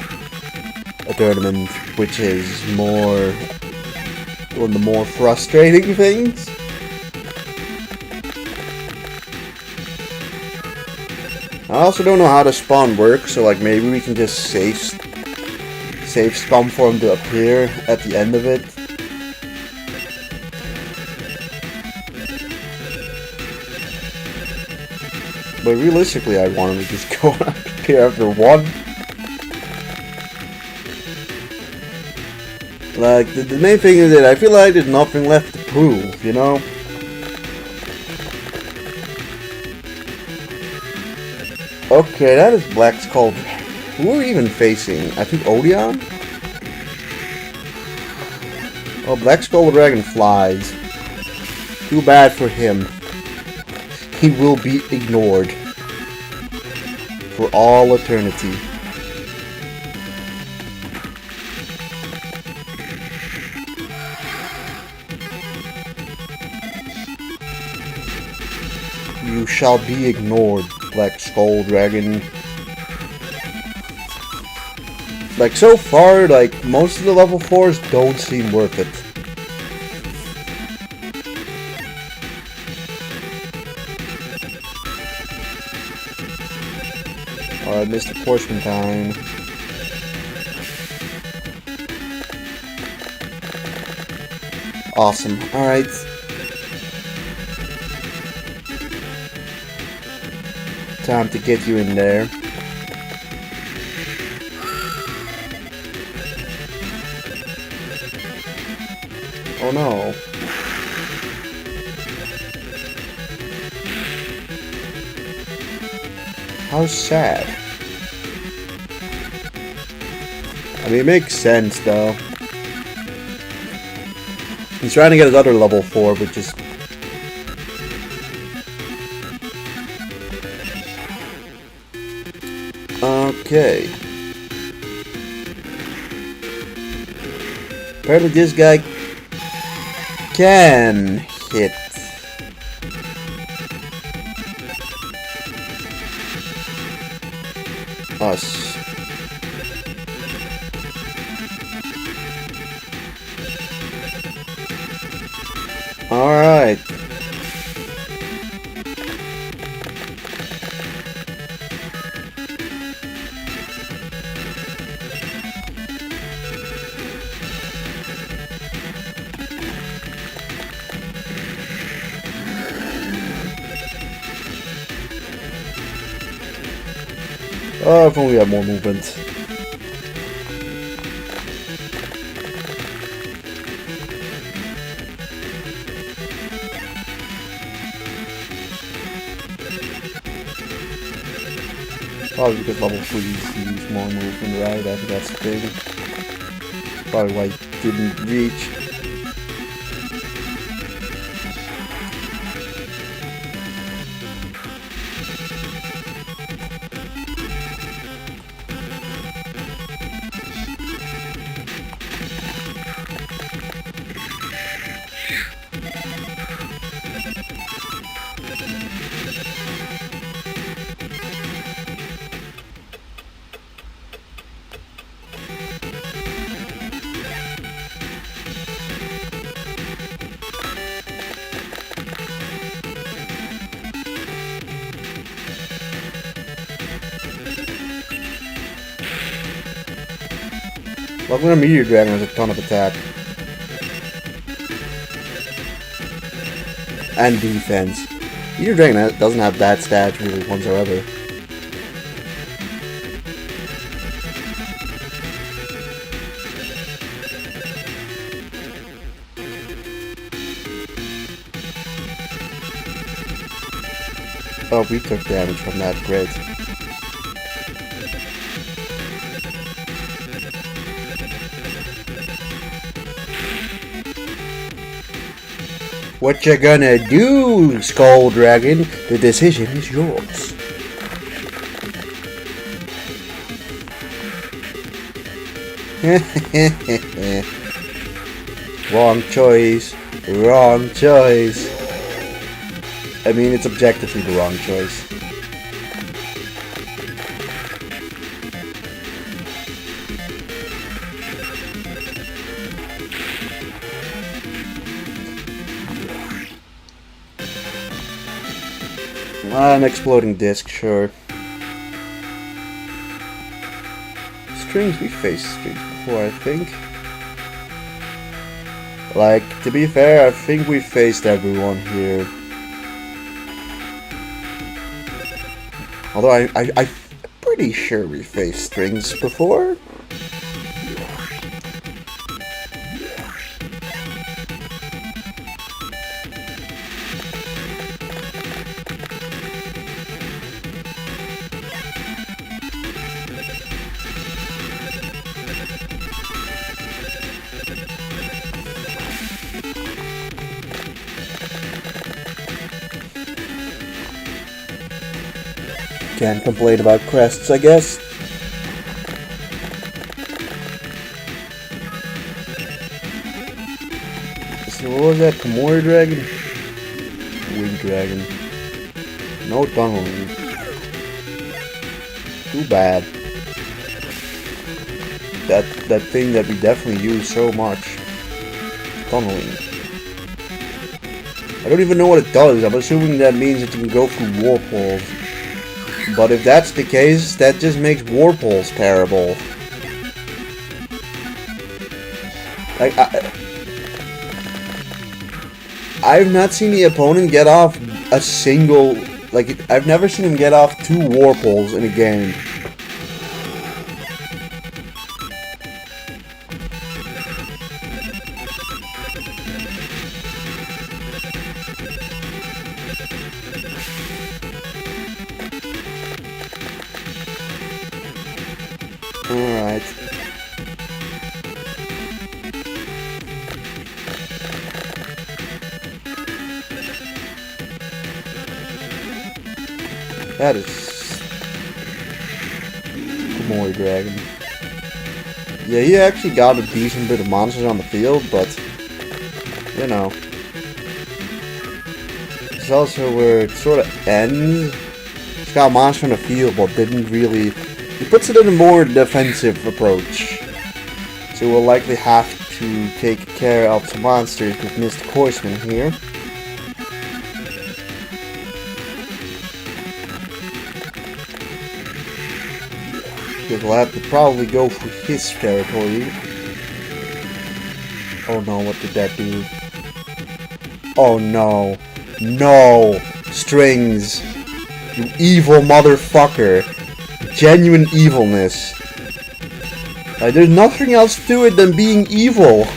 a tournament, which is more one of the more frustrating things. I also don't know how the spawn works, so like maybe we can just save scum for him to appear at the end of it. But realistically, I want him to just go appear after one. Like, the main thing is that I feel like there's nothing left to prove, you know? Okay, that is Black Skull. Who are we even facing? I think Odeon? Oh, Black Skull Dragon flies. Too bad for him. He will be ignored for all eternity. You shall be ignored, Black Skull Dragon. Like, so far, like, most of the level 4s don't seem worth it. Alright, Mr. Horseman time. Awesome. Alright. Time to get you in there. Oh no. How sad. I mean, it makes sense though. He's trying to get his other level 4, but just... Okay. Apparently this guy can hit. Us. Alright. Oh, if only we had more movement. Probably because level 3s use more movement, right? I think that's the thing. Probably why it didn't reach. Welcome to Meteor Dragon has a ton of attack. And defense. Meteor Dragon doesn't have bad stats really whatsoever. Oh, we took damage from that grid. What you gonna do, Skull Dragon? The decision is yours. Wrong choice. Wrong choice. I mean, it's objectively the wrong choice. An exploding disc, sure. Strings, we faced strings before, I think. Like, to be fair, I think we faced everyone here. Although I'm pretty sure we faced strings before. Can't complain about crests, I guess. So what was that? Komori Dragon? Wing Dragon. No tunneling. Too bad. That thing that we definitely use so much. Tunneling. I don't even know what it does. I'm assuming that means that you can go through warp holes. But if that's the case, that just makes warp holes terrible. Like, I've not seen the opponent get off a single, like, I've never seen him get off 2 Warples in a game. Alright. That is... More dragon. Yeah, he actually got a decent bit of monsters on the field, but... You know. It's also where it sort of ends. He's got a monster on the field, but didn't really... He puts it in a more defensive approach. So we'll likely have to take care of some monsters with Mr. Horseman here. Because we'll have to probably go for his territory. Oh no, what did that do? Oh no. No! Strings! You evil motherfucker! Genuine evilness. There's nothing else to it than being evil.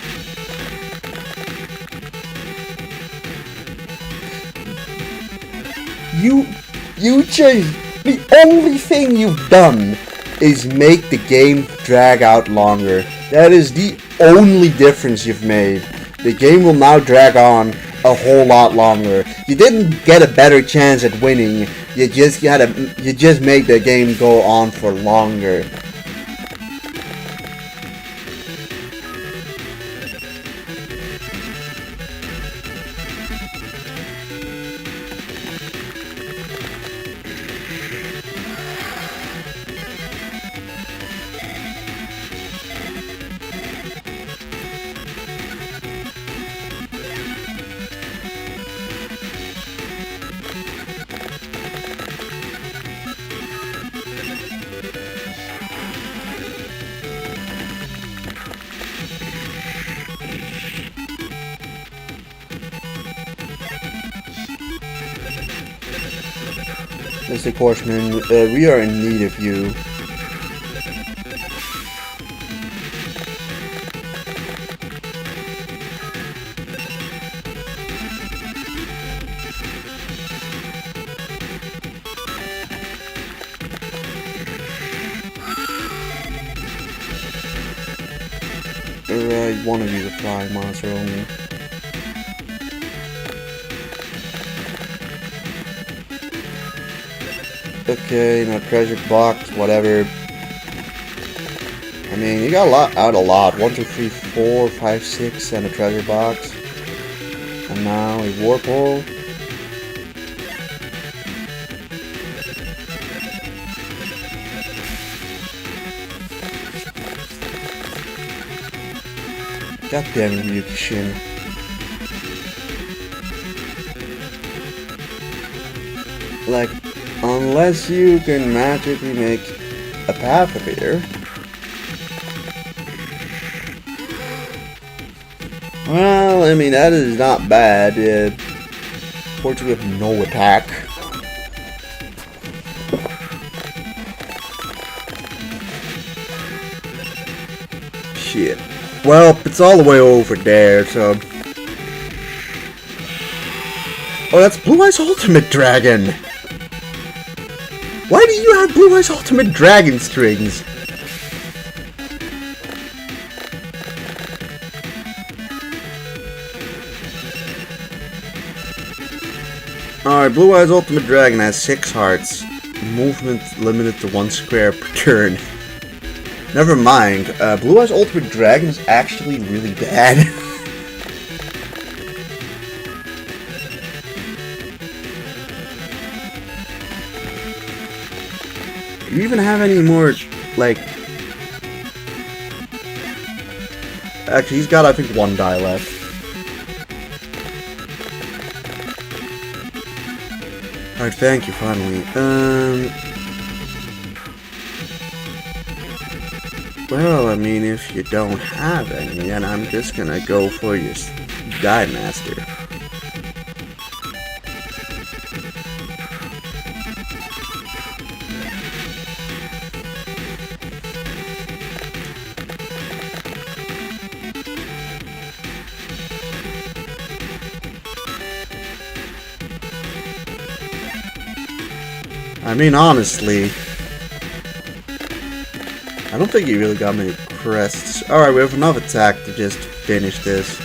You just... The only thing you've done is make the game drag out longer. That is the only difference you've made. The game will now drag on a whole lot longer. You didn't get a better chance at winning. You just made the game go on for longer. Mr. Horseman, we are in need of you. Alright, one of you is a flying monster only. Okay, no treasure box, whatever. I mean, you got out a lot. 1, 2, 3, 4, 5, 6, and a treasure box. And now a warp hole. God damn it, Ryukishin. Like, unless you can magically make a path appear. Well, I mean, that is not bad. Fortunately, we have no attack. Shit. Well, it's all the way over there, so... Oh, that's Blue Eyes Ultimate Dragon! Why do you have Blue Eyes Ultimate Dragon strings? Alright, Blue Eyes Ultimate Dragon has 6 hearts. Movement limited to 1 square per turn. Never mind, Blue Eyes Ultimate Dragon is actually really bad. Do you even have any more, like... Actually, he's got, I think, 1 die left. Alright, thank you, finally. Well, I mean, if you don't have any, then I'm just gonna go for your Die Master. I mean, honestly, I don't think he really got many crests. Alright, we have enough attack to just finish this.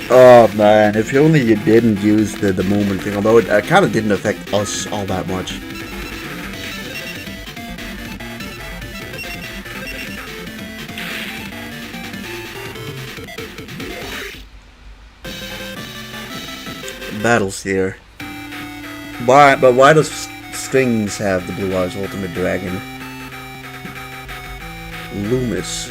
Oh man, if only you didn't use the movement thing, although it kind of didn't affect us all that much. Battles here. But why does Strings have the Blue Eyes Ultimate Dragon? Loomis.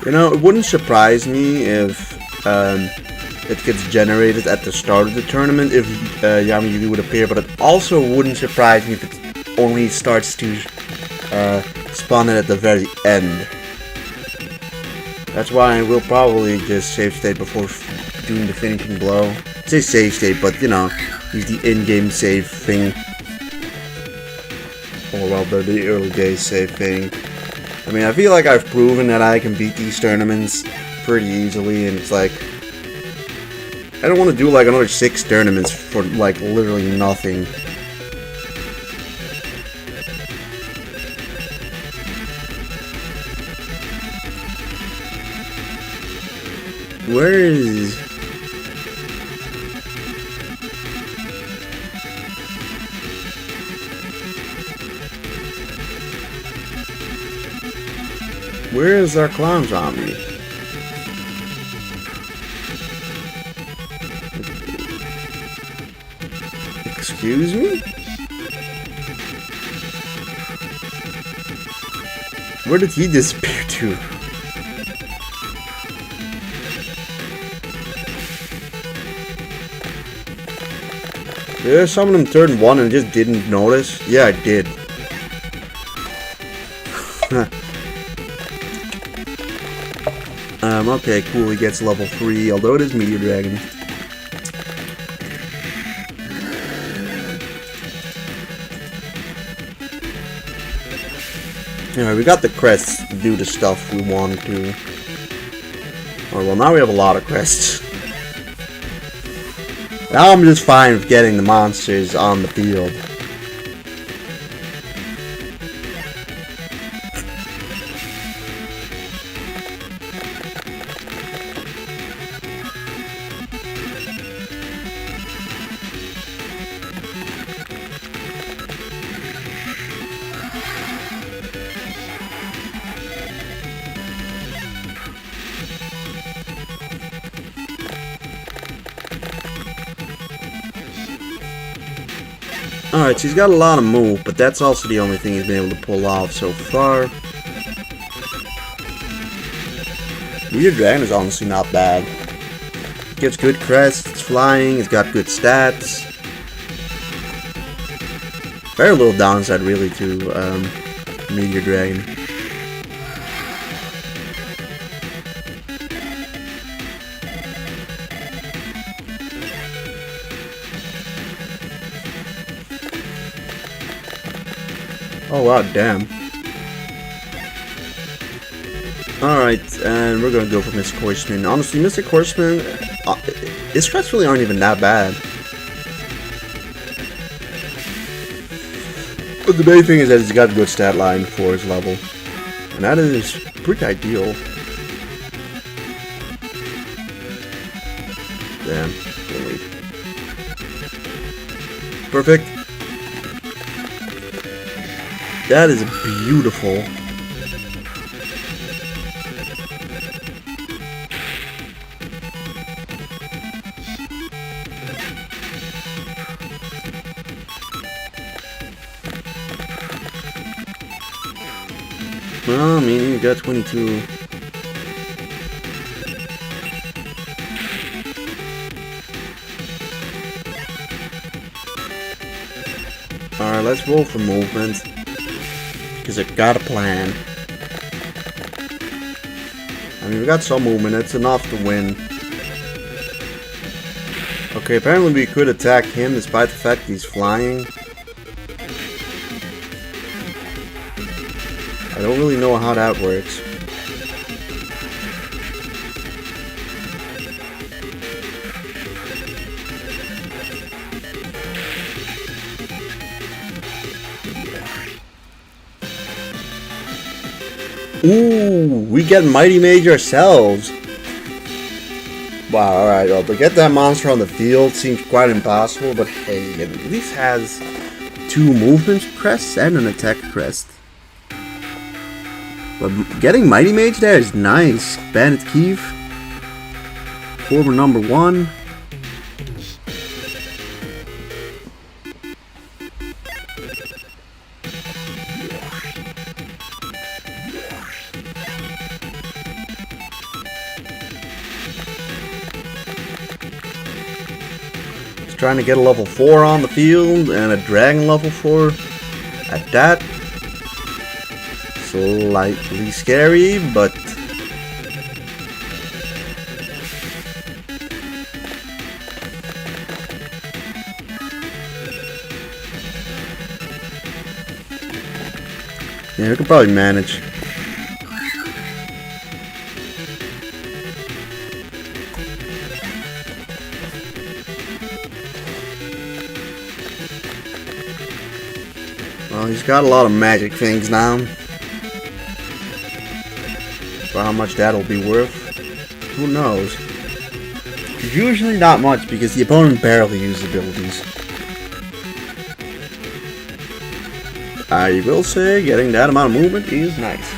You know, it wouldn't surprise me if it gets generated at the start of the tournament if Yami Yugi would appear, but it also wouldn't surprise me if it only starts to spawn it at the very end. That's why we'll probably just save state before doing the finishing blow. I say save state, but you know, use the in-game save thing. Or well, the early days save thing. I mean, I feel like I've proven that I can beat these tournaments pretty easily, and it's like, I don't want to do like another 6 tournaments for like literally nothing. Where is... Where is our clown zombie? Excuse me? Where did he disappear to? Did I summon him turn 1 and just didn't notice? Yeah, I did. Okay, cool, he gets level 3, although it is Meteor Dragon. Anyway, we got the crests to do the stuff we wanted to. Oh, well, now we have a lot of crests. Now I'm just fine with getting the monsters on the field. Alright, so he's got a lot of move, but that's also the only thing he's been able to pull off so far. Meteor Dragon is honestly not bad. Gets good crests, it's flying, it's got good stats. Very little downside really to Meteor Dragon. Oh wow, damn. Alright, and we're gonna go for Mystic Horseman. Honestly, Mystic Horseman, his strats really aren't even that bad. But the main thing is that he's got a good stat line for his level. And that is pretty ideal. Damn, wait. Perfect. That is beautiful. Well, I mean, you got 22. Alright, let's roll for movement. Because I got a plan. I mean, we got some movement. It's enough to win. Okay, apparently we could attack him despite the fact he's flying. I don't really know how that works. Ooh, we get Mighty Mage ourselves. Wow, alright, well, to get that monster on the field seems quite impossible, but hey, it at least has 2 movement crests and an attack crest. But getting Mighty Mage there is nice. Bandit Keith. Former number 1. Trying to get a level 4 on the field and a dragon level 4 at that. Slightly scary, but yeah, we can probably manage. Well, he's got a lot of magic things now. But how much that'll be worth, who knows? Usually not much because the opponent barely uses abilities. I will say getting that amount of movement is nice.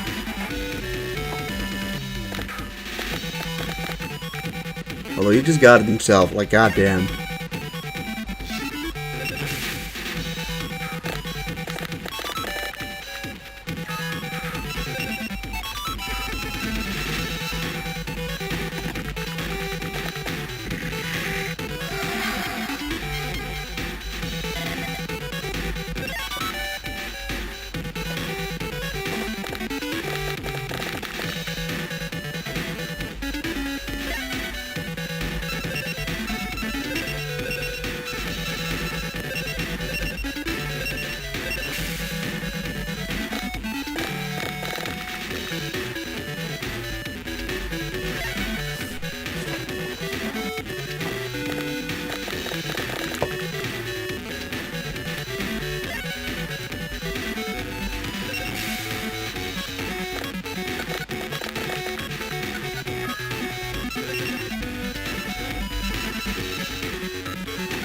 Although he just got it himself, like goddamn.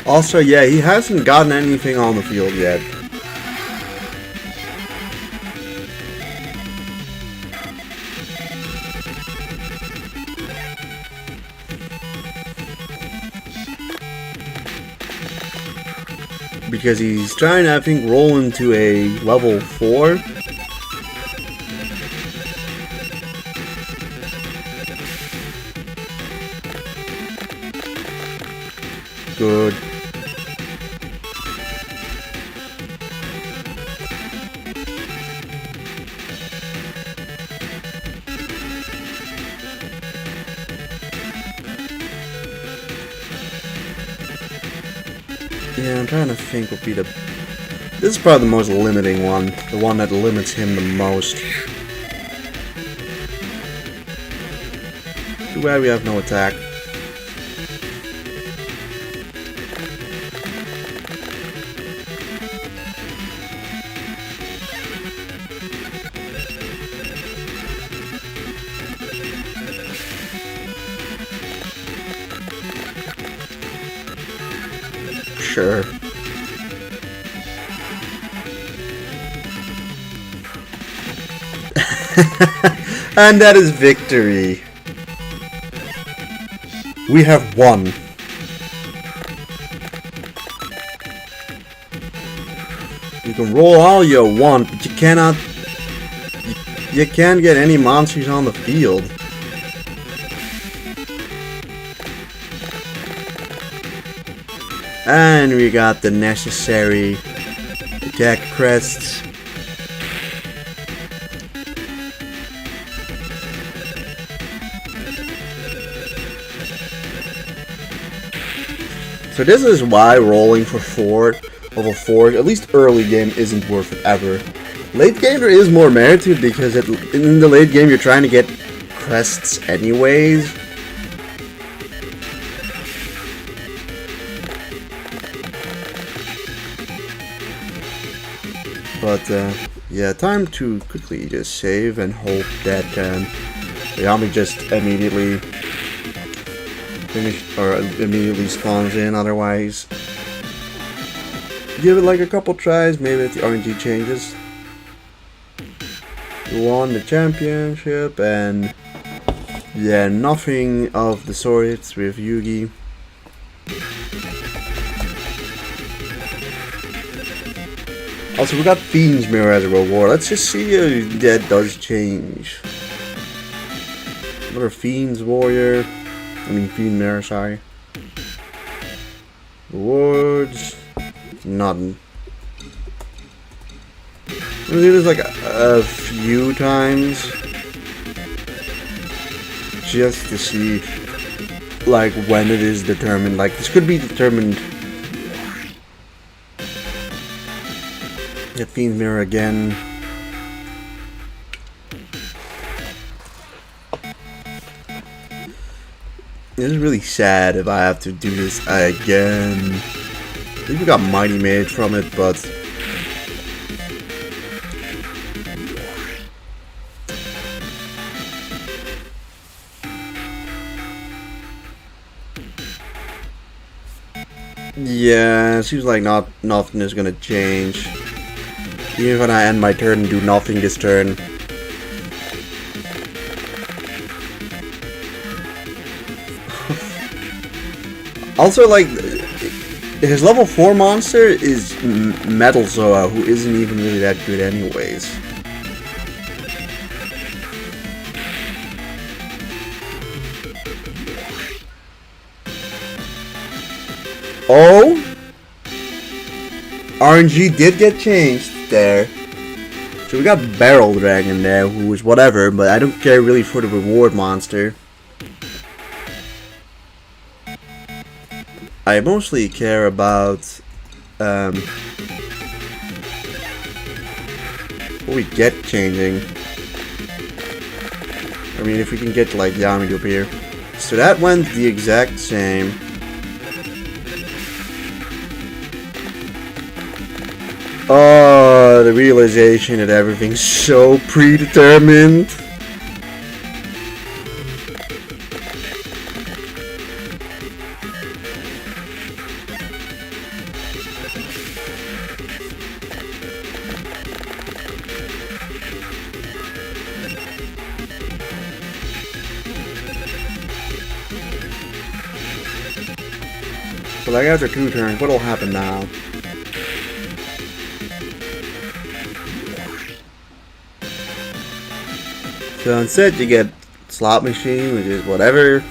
Also, yeah, he hasn't gotten anything on the field yet. Because he's trying to, I think, roll into a level 4. Good. Yeah, I'm trying to think what would be the... This is probably the most limiting one. The one that limits him the most. Too bad we have no attack. Sure. And that is victory. We have won. You can roll all you want, but you cannot... you can't get any monsters on the field. And we got the necessary attack crests. So this is why rolling for 4 level 4, at least early game, isn't worth it ever. Late game there is more merit to it because in the late game you're trying to get crests anyways. But yeah, time to quickly just save and hope that the army just immediately finish or immediately spawns in. Otherwise, give it like a couple tries, maybe if the RNG changes. We won the championship, and yeah, nothing of the sorts with Yugi. Also, we got Fiend's Mirror as a reward. Let's just see if that does change. Another Fiend's Warrior. Fiend Mirror, sorry. Rewards. Nothing. I'm gonna do this like a few times. Just to see, like, when it is determined. Like, this could be determined. Get Fiend's Mirror again. This is really sad if I have to do this again. I think we got Mighty Mage from it, but yeah, it seems like nothing is gonna change. Even when I end my turn and do nothing this turn. Also, like, his level 4 monster is Metal Zoa, who isn't even really that good anyways. Oh! RNG did get changed there. So we got Barrel Dragon there, who is whatever, but I don't care really for the reward monster. I mostly care about what we get changing. I mean, if we can get like Yami to appear. So that went the exact same. Oh, the realization that everything's so predetermined. So like after 2 turns, what'll happen now? So instead you get Slot Machine, which is whatever.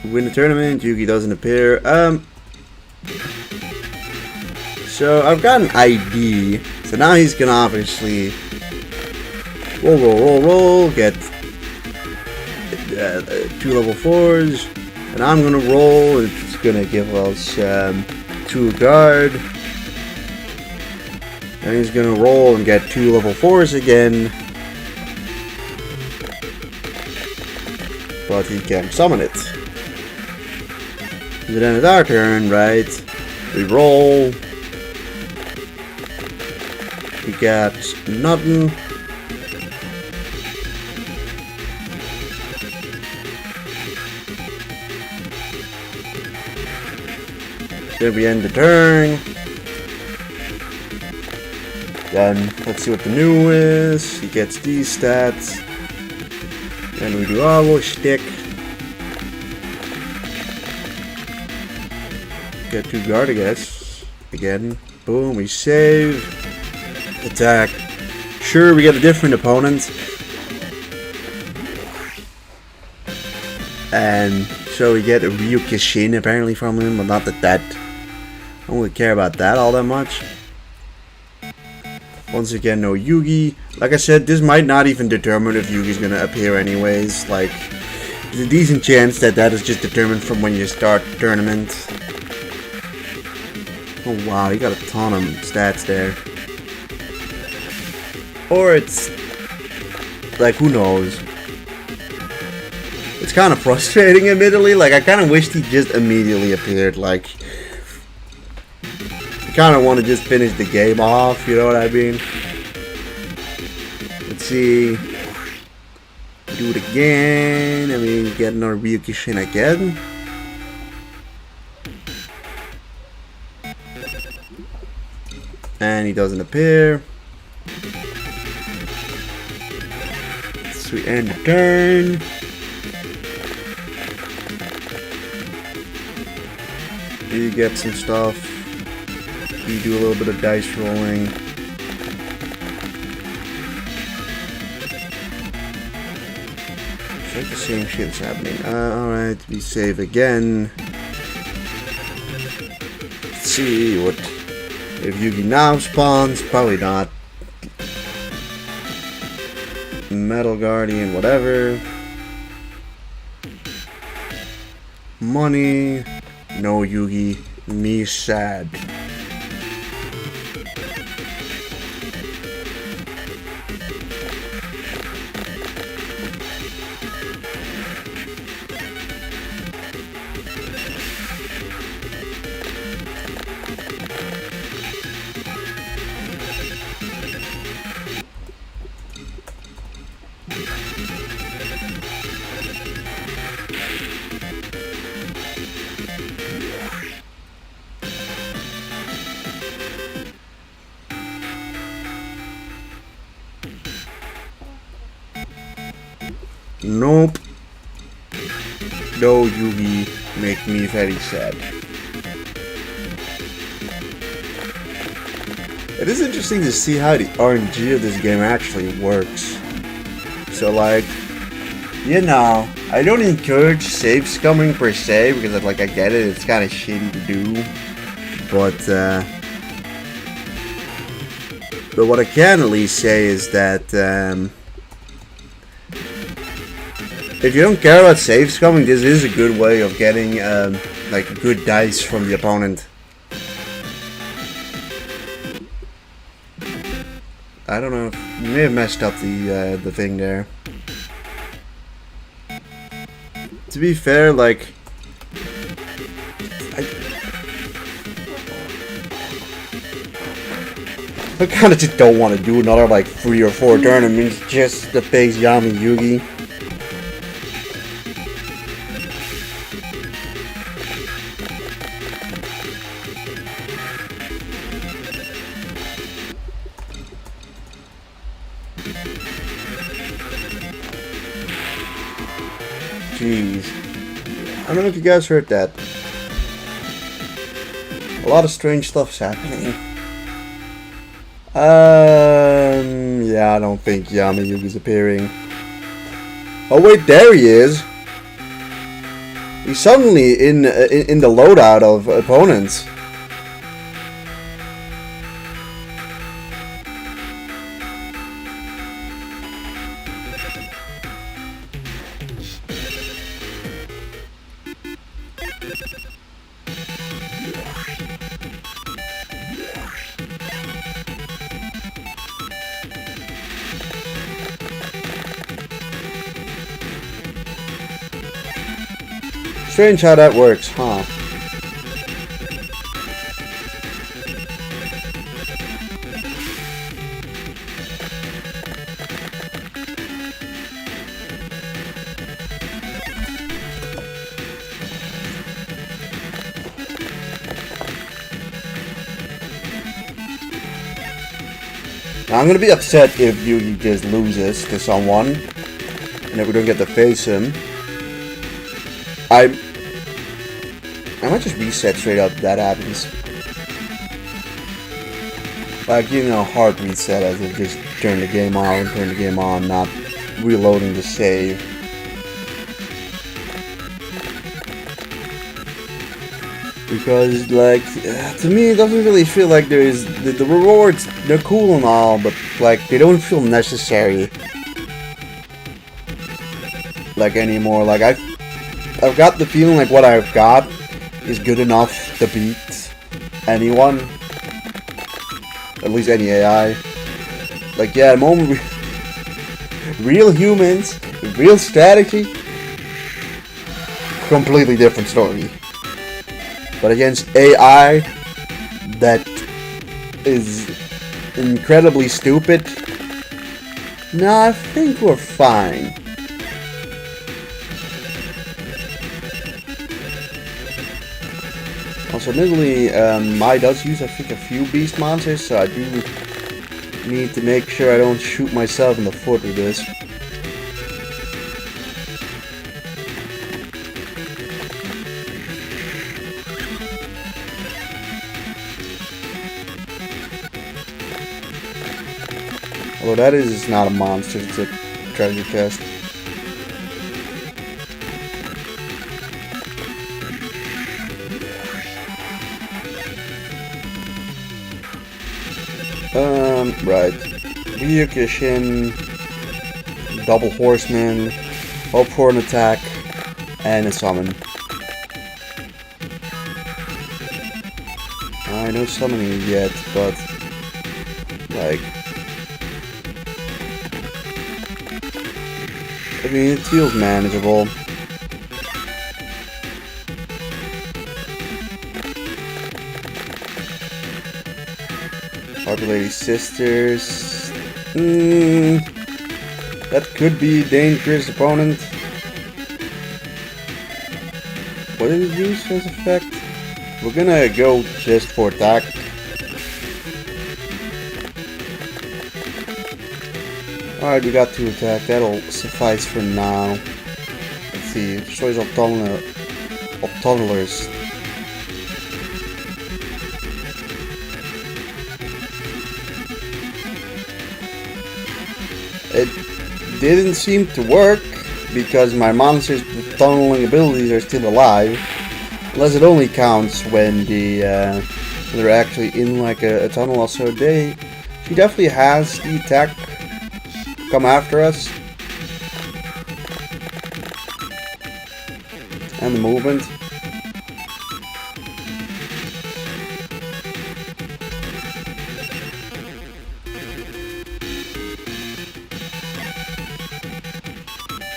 Win the tournament, Yugi doesn't appear. So I've got an ID. So now he's gonna obviously roll, get 2 level 4s. And I'm gonna roll, it's gonna give us 2 guard. And he's gonna roll and get 2 level 4s again. But he can't summon it. And then it's our turn, right? We roll. We got nothing. Then we end the turn. Then let's see what the new is. He gets these stats. Then we do our stick. Get 2 guard, I guess. Again. Boom, we save. attack. Sure, we get a different opponent. And so we get a Ryukishin apparently from him, but not that I don't really care about that all that much. Once again, no Yugi. Like I said, this might not even determine if Yugi's gonna appear anyways. Like, there's a decent chance that that is just determined from when you start the tournament. Oh wow, he got a ton of stats there. Or it's like, who knows? It's kind of frustrating, admittedly. Like, I kind of wished he just immediately appeared. Like, I kind of want to just finish the game off, you know what I mean? Let's see. Do it again. I mean, get another Ryukishin again. And he doesn't appear. So we end the turn. You get some stuff. You do a little bit of dice rolling. It's like the same shit's happening. Alright, we save again. Let's see what if Yugi now spawns. Probably not. Metal Guardian, whatever. Money. No Yugi. Me sad. Nope. No Yugi make me very sad. It is interesting to see how the RNG of this game actually works. So like, you know, I don't encourage save scumming per se, because like I get it, it's kind of shitty to do. But what I can at least say is that if you don't care about save scumming, this is a good way of getting like good dice from the opponent. I don't know, you may have messed up the thing there. To be fair, like, I kind of just don't want to do another like 3 or 4 tournaments just to face Yami Yugi. Jeez. I don't know if you guys heard that. A lot of strange stuff's happening. Yeah, I don't think Yami Yugi's appearing. Oh wait, there he is. He's suddenly in the loadout of opponents. Strange how that works, huh? Now, I'm gonna be upset if Yugi just loses to someone, and if we don't get to face him. I might just reset straight up if that happens. like, you know, hard reset as it just turn the game on, not reloading the save. Because, like, to me, it doesn't really feel like there's the rewards. They're cool and all, but like they don't feel necessary. Like anymore. Like I've got the feeling like what I've got is good enough to beat anyone. At least any AI. Like, yeah, the moment real humans, real strategy, completely different story. But against AI that is incredibly stupid, no, I think we're fine. Also, admittedly, I does use, I think, a few beast monsters, so I do need to make sure I don't shoot myself in the foot with this. Although that is not a monster, it's a treasure chest. Right. Ryukushin, Double Horseman, hope for an attack, and a summon. No summoning yet, but like, I mean, it feels manageable. Harper Lady Sisters. That could be a dangerous opponent. What did it use as effect? We're gonna go just for attack. Alright, we got 2 attack. That'll suffice for now. Let's see. It destroys all tunnelers. It didn't seem to work because my monster's tunneling abilities are still alive. Unless it only counts when they're actually in like a tunnel. Also, she definitely has the attack come after us and the movement.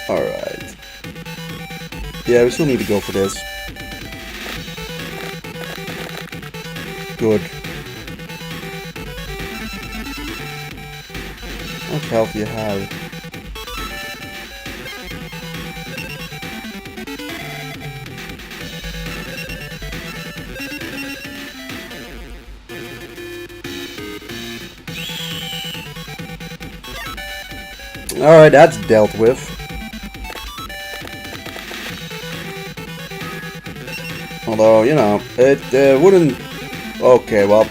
Alright. Yeah, we still need to go for this. Good. How much health do you have? Alright, that's dealt with. Although, you know, it wouldn't... Okay, well...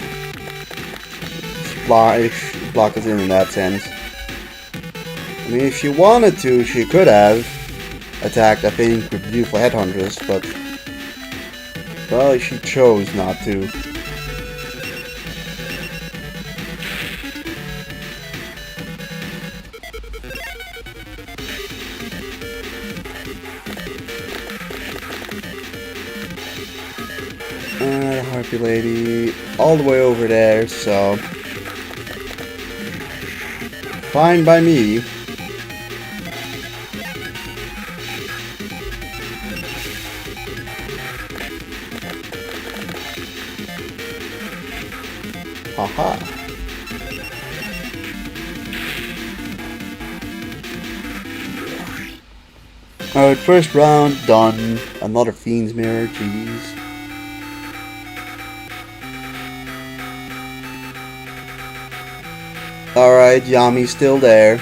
block us in that sense. I mean, if she wanted to, she could have attacked, I think, with beautiful headhunters, but... well, she chose not to. Harpy Lady, all the way over there, so fine by me. Haha. Alright, first round done. Another Fiend's Mirror, jeez. Alright, Yami's still there.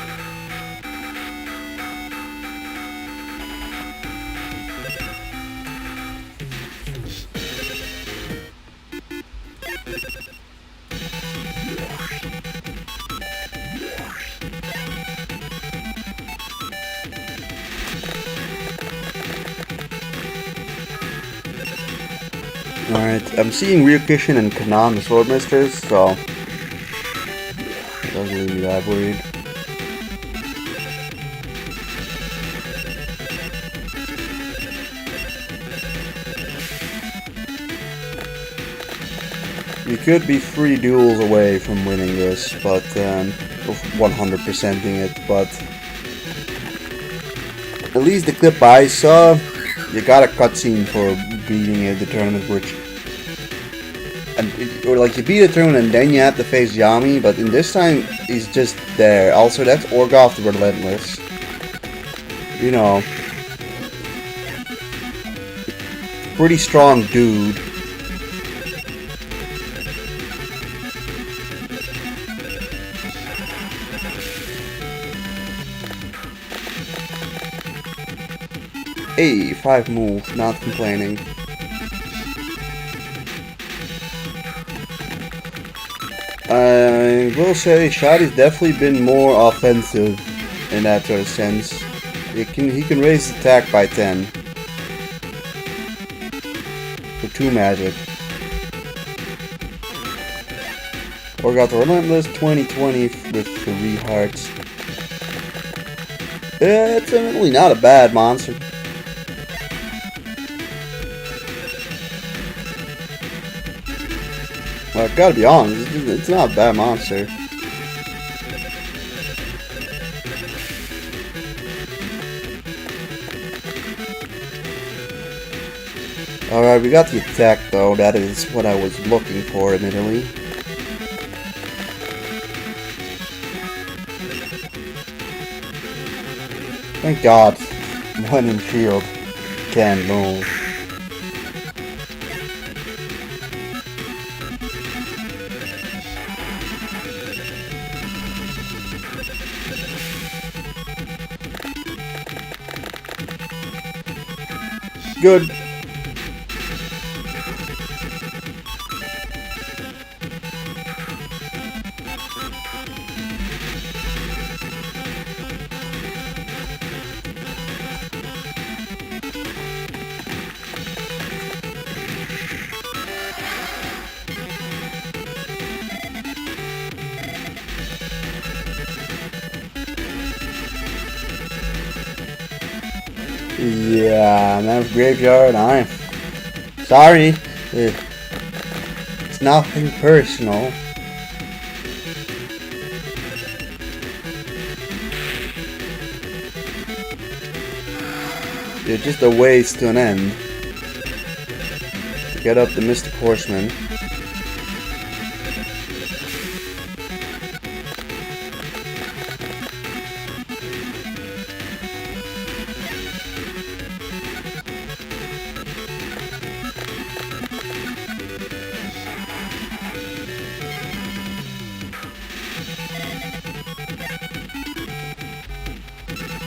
Alright, I'm seeing Ryukushin and Kanan, the Swordmasters, so it doesn't leave me that worried. You could be 3 duels away from winning this, but 100%ing it, but at least the clip I saw, you got a cutscene for beating the tournament, which, or like you beat the tournament and then you have to face Yami, but in this time he's just there. Also, that's Orgoth the Relentless. You know, pretty strong dude. Hey, 5 move, not complaining. I will say Shadi's definitely been more offensive in that sort of sense. He can raise his attack by 10 for 2 magic. Or got the Relentless 20/20 with 3 hearts. It's definitely not a bad monster. Well, I gotta be honest, it's not a bad monster. Alright, we got the attack though, that is what I was looking for admittedly. Thank God, one in shield can move. Good. Yeah, man, graveyard. I'm sorry. It's nothing personal. You're just a ways to an end. To get up the Mystic Horseman.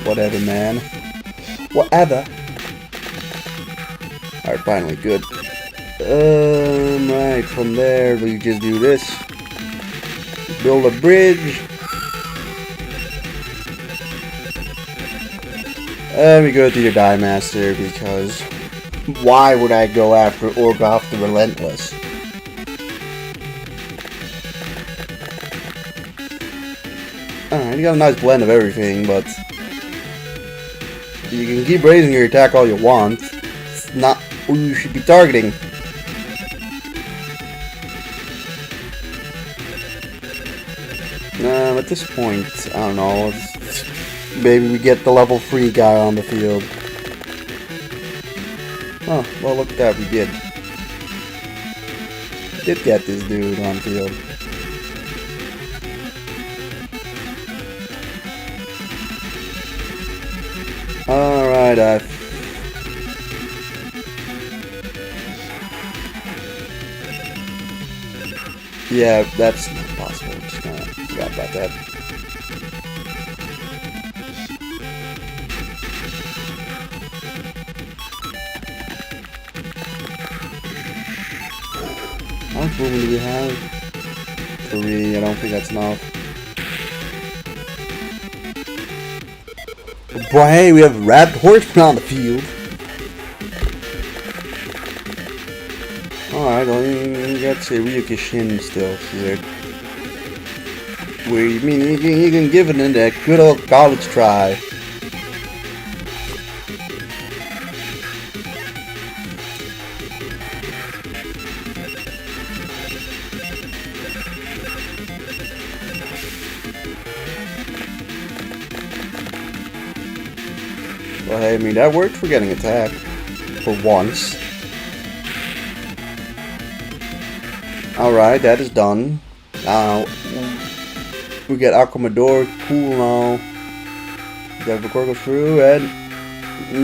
Whatever, man. Whatever. Alright, finally, good. Right, from there, we just do this. Build a bridge. And we go to your Die Master, because why would I go after Orgoth the Relentless? Alright, you got a nice blend of everything, but you can keep raising your attack all you want. It's not who you should be targeting. At this point, I don't know. Maybe we get the level 3 guy on the field. Oh, well, look at that, we did. Did get this dude on the field. Alright, yeah, that's not possible. Just forgot about that. How much movement do we have? 3, I don't think that's enough. But hey, we have Rat Horseman on the field. Alright, well, you got to Ryukishin still here. You mean you can give it that good old college try. Well, hey, I mean, that worked for getting attacked. For once. Alright, that is done. Now, we get Aquamador, cool now. Devacor goes through, and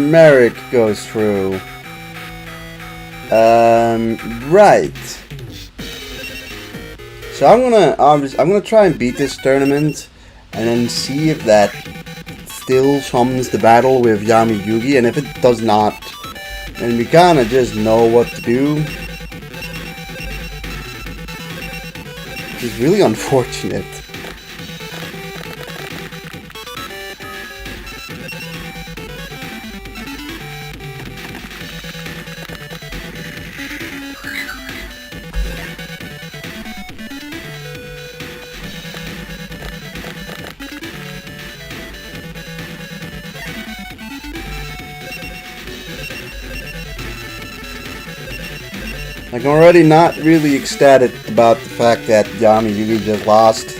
Merrick goes through. Right. So I'm gonna try and beat this tournament, and then see if that still summons the battle with Yami Yugi, and if it does not, then we kinda just know what to do. Which is really unfortunate. Like, I'm already not really ecstatic about the fact that Yami Yugi just lost.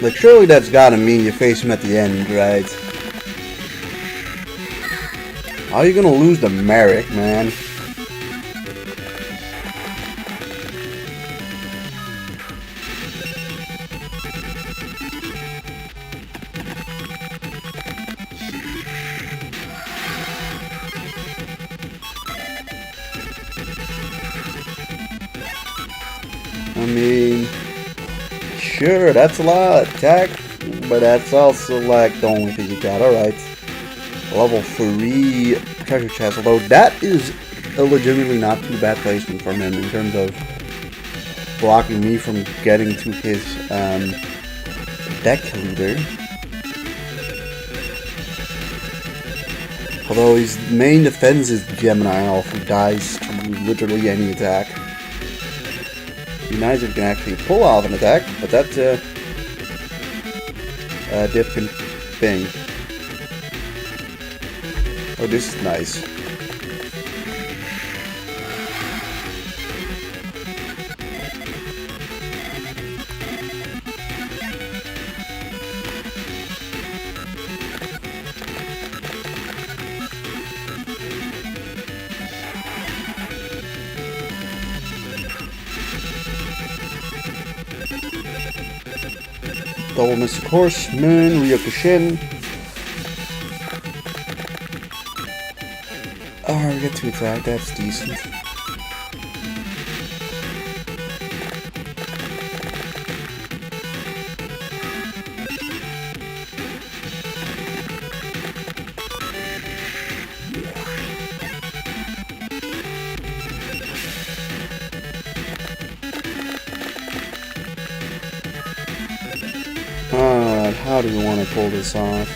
Like, surely that's gotta mean you face him at the end, right? How are you gonna lose to Merrick, man? I mean, sure, that's a lot of attack, but that's also like the only thing you got. Alright. Level 3 treasure chest, although that is a legitimately not too bad placement from him in terms of blocking me from getting to his deck leader. Although his main defense is Gemini Elf, who dies to literally any attack. It'd be nice if you can actually pull off an attack, but that's a different thing. Oh, this is nice. Double Mystic Horse, Moon, Ryokushin. Alright, we get 2 attack, that's decent. Alright, how do we want to pull this off?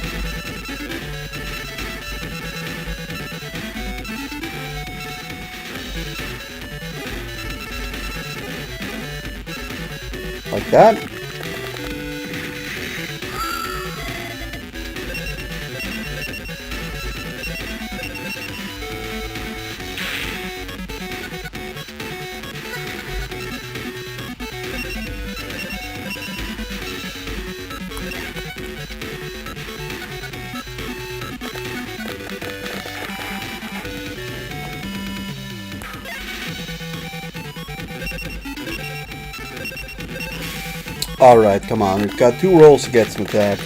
Like that? Alright, come on. We've got 2 rolls to get some attack.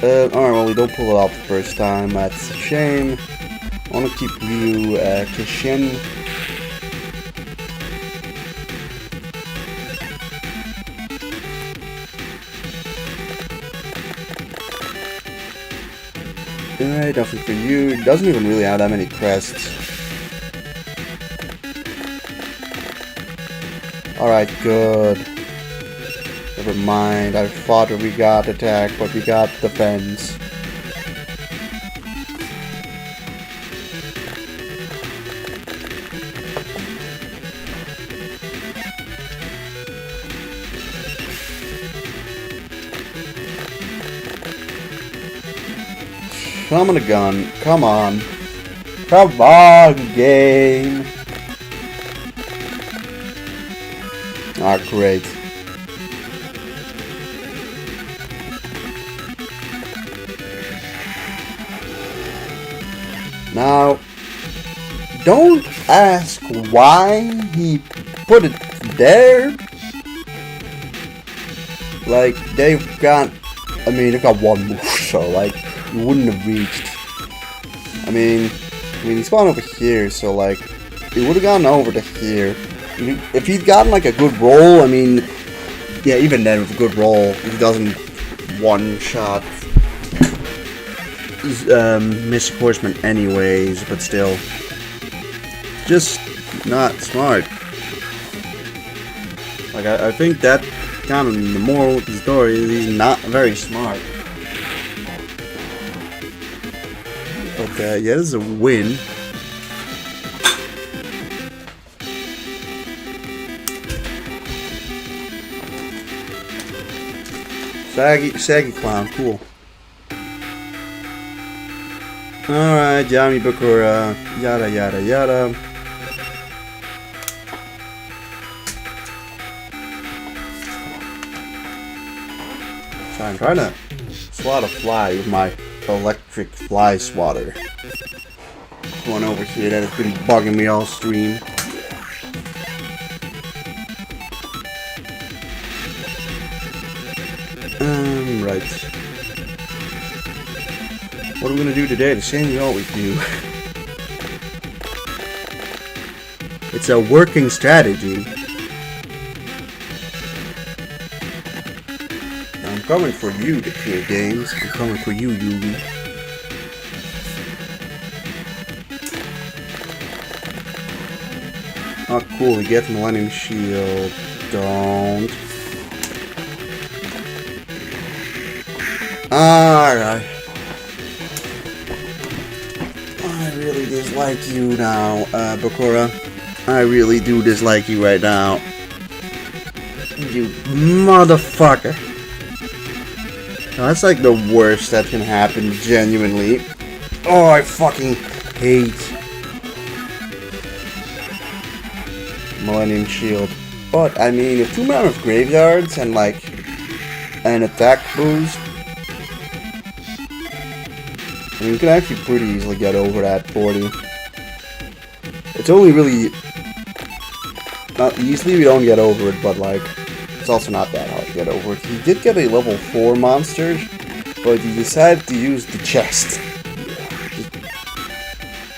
Alright, well, we don't pull it off the first time. That's a shame. I want to keep Ryu Kishin. Alright, nothing for you. It doesn't even really have that many crests. Alright, good. Never mind. I thought we got attack, but we got defense. Come on, a gun. Come on. Come on, game. Ah, great. Now, don't ask why he put it there. Like, they've got one move, so, like, you wouldn't have reached. I mean, he spawned over here, so, like, he would have gone over to here. If he'd gotten, like, a good roll, I mean, yeah, even then with a good roll, he doesn't one-shot miss horseman anyways, but still. Just not smart. Like, I think that kind of the moral of the story is he's not very smart. But, yeah, this is a win. Saggy clown, cool. Alright, Yami Bakura, yada yada yada. So I'm trying to swat a fly with my electric fly swatter. One over here that has been bugging me all stream. Right. What are we gonna do today? The same we always do. It's a working strategy. I'm coming for you, the Clear Games. I'm coming for you, Yugi. Oh, cool. We get Millennium Shield. Don't. Alright. I really dislike you now, Bakura. I really do dislike you right now. You motherfucker. That's like the worst that can happen, genuinely. Oh, I fucking hate Millennium Shield. But, I mean, if 2 Mammoth Graveyards and, like, an attack boost, I mean, you can actually pretty easily get over that 40. It's only really... not easily, we don't get over it, but, like, it's also not that hard to get over it. He did get a level 4 monster, but he decided to use the chest.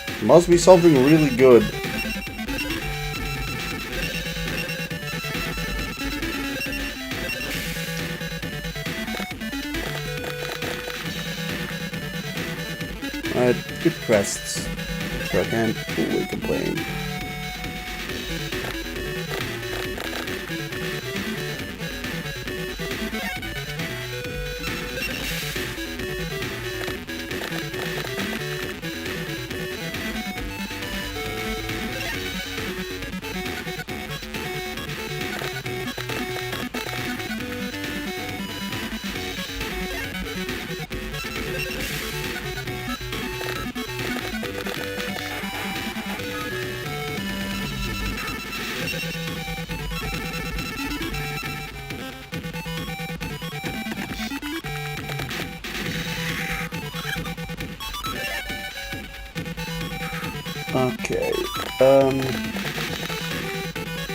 It must be something really good. Good crests, so I can't fully complain. Okay,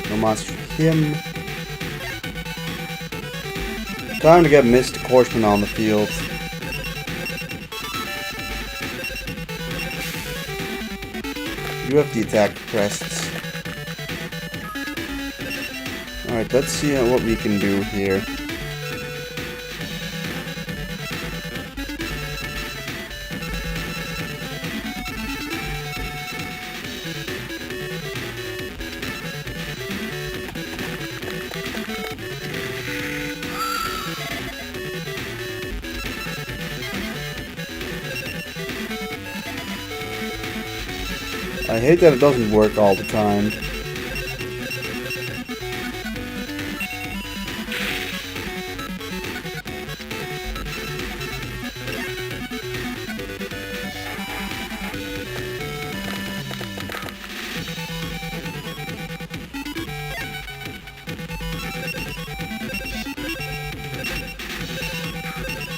no monster for him. Time to get Mystic Horseman on the field. You have the attack crests. Alright, let's see what we can do here. I hate that it doesn't work all the time.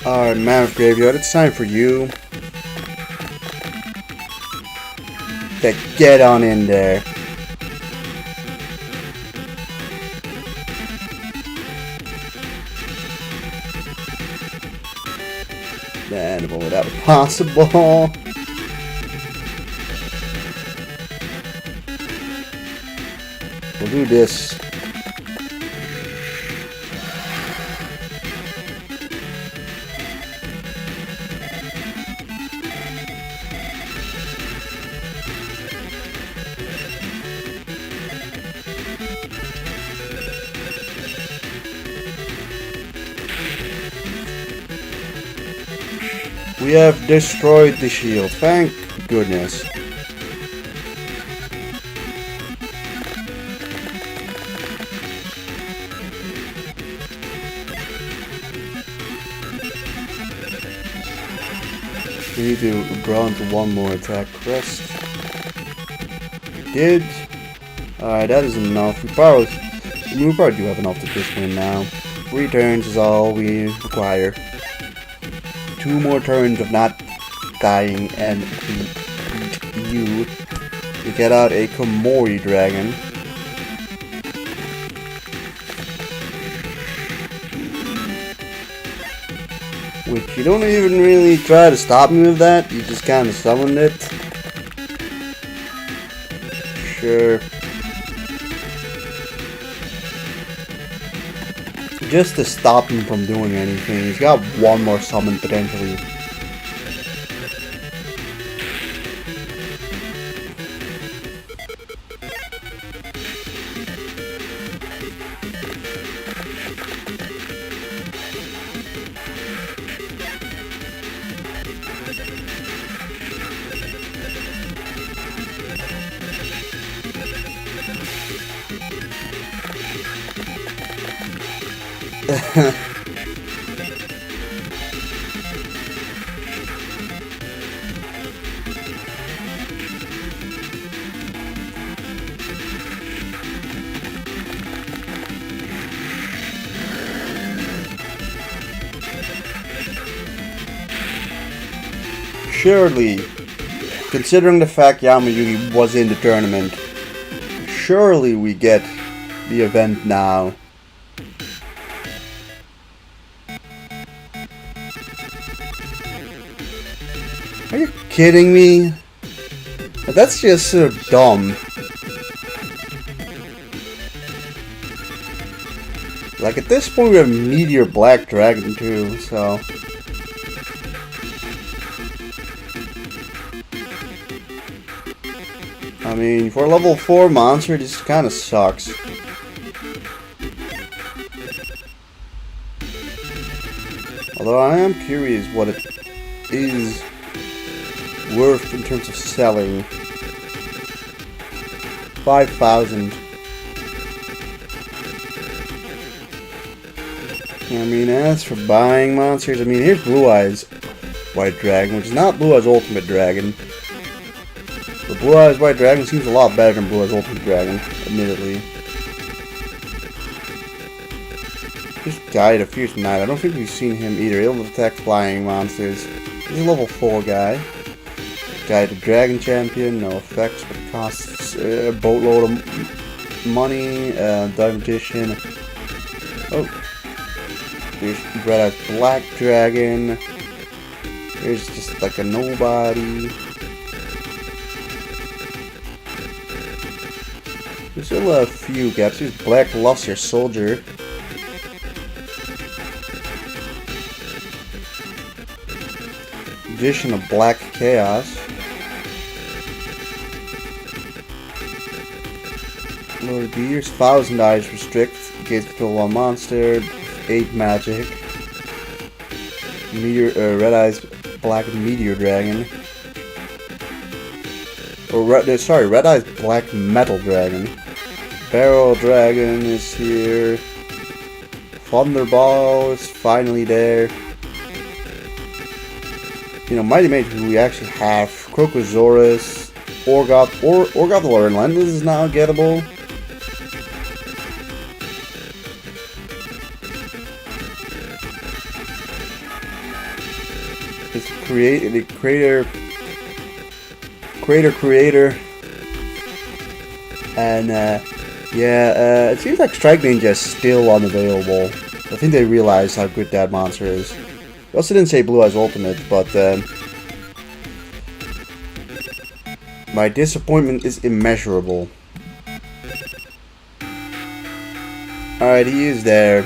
Alright, Mammoth Graveyard, it's time for you to get on in there. And well, that was possible. We'll do this. We have destroyed the shield, thank goodness. We need to grant one more attack quest. Did. Alright, that is enough. We probably do have enough to just win now. 3 turns is all we require. 2 more turns of not dying and you to get out a Komori dragon. Which you don't even really try to stop me with that, you just kind of summoned it. Sure. Just to stop him from doing anything. He's got one more summon potentially. Surely, considering the fact Yamayugi was in the tournament, surely we get the event now. Are you kidding me? That's just so dumb. Like, at this point we have Meteor Black Dragon too, so... I mean, for a level 4 monster, this kinda sucks. Although I am curious what it is worth in terms of selling. 5,000. I mean, as for buying monsters, I mean, here's Blue Eyes White Dragon, which is not Blue Eyes Ultimate Dragon. But Blue Eyes White Dragon seems a lot better than Blue Eyes Ultimate Dragon, admittedly. This guy, the Fierce Knight, I don't think we've seen him either. He'll attack flying monsters. He's a level 4 guy. Guy, the Dragon Champion, no effects, but it costs a boatload of money. Dive Magician. Oh. There's Red Eyes Black Dragon. There's just like a nobody. There's still a few gaps. There's Black Luster Soldier. Magician of Black Chaos. Lord of the Years, 1,000 eyes restrict. Gates control one monster. 8 magic. Meteor, Red Eyes Black Meteor Dragon. Or Red Eye's Black Metal Dragon. Barrel Dragon is here. Thunderball is finally there. You know, Mighty Mage we actually have. Crocosaurus. Orgoth the Relentless is now gettable. It's creator. And yeah, it seems like Strike Ninja is still unavailable. I think they realized how good that monster is. They also didn't say Blue Eyes Ultimate, but my disappointment is immeasurable. Alright, he is there.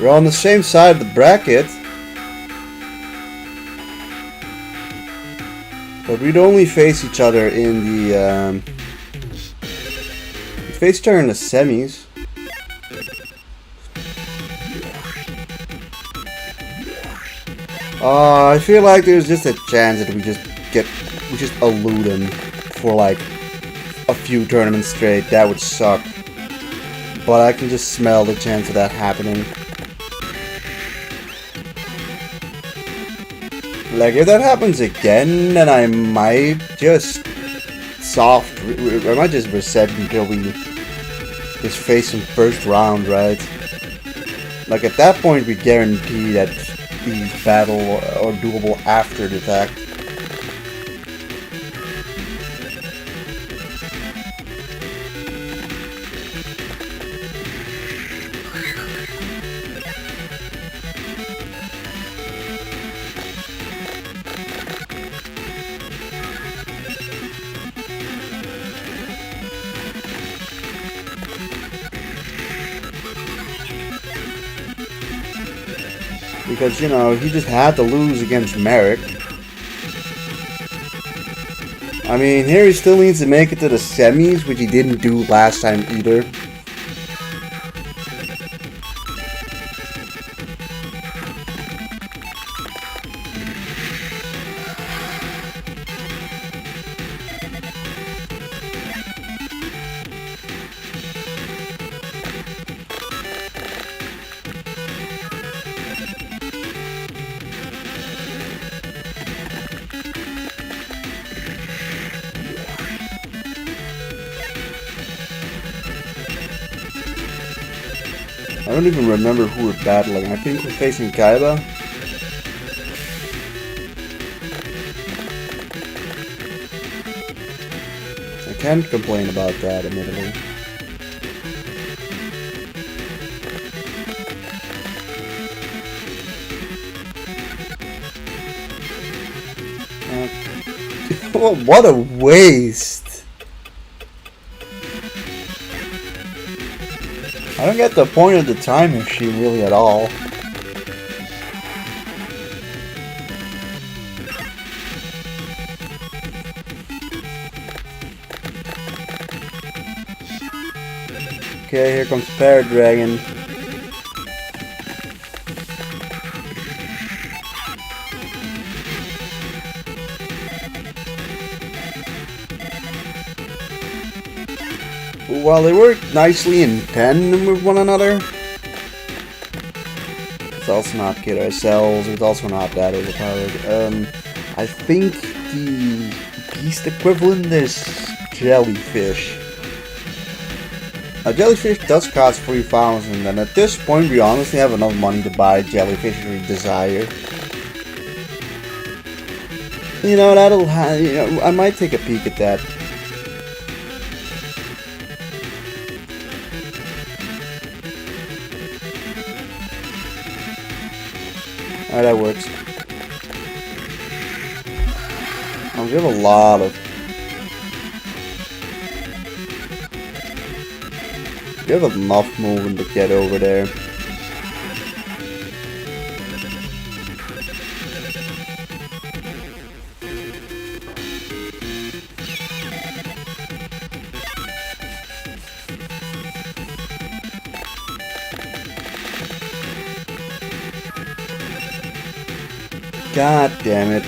We're on the same side of the bracket. But we'd only face each other in the we face each other in the semis. I feel like there's just a chance that we just elude him for like a few tournaments straight. That would suck. But I can just smell the chance of that happening. Like, if that happens again, then I might just I might just reset until we just face him first round, right? Like, at that point, we guarantee that he's battle or doable after the attack. Because, you know, he just had to lose against Merrick. I mean, here he still needs to make it to the semis, which he didn't do last time either. I don't even remember who we're battling. I think we're facing Kaiba. I can't complain about that, admittedly. What a waste! I don't get the point of the time machine really at all. Okay, here comes Parrot Dragon. While they work nicely in tandem with one another, let's also not kid ourselves, it's also not that overpowered. I think the beast equivalent is Jellyfish. Jellyfish does cost 3,000, and at this point we honestly have enough money to buy Jellyfish if we desire. You know, I might take a peek at that. Alright, that works. We have a lot of... We have enough movement to get over there. God damn it.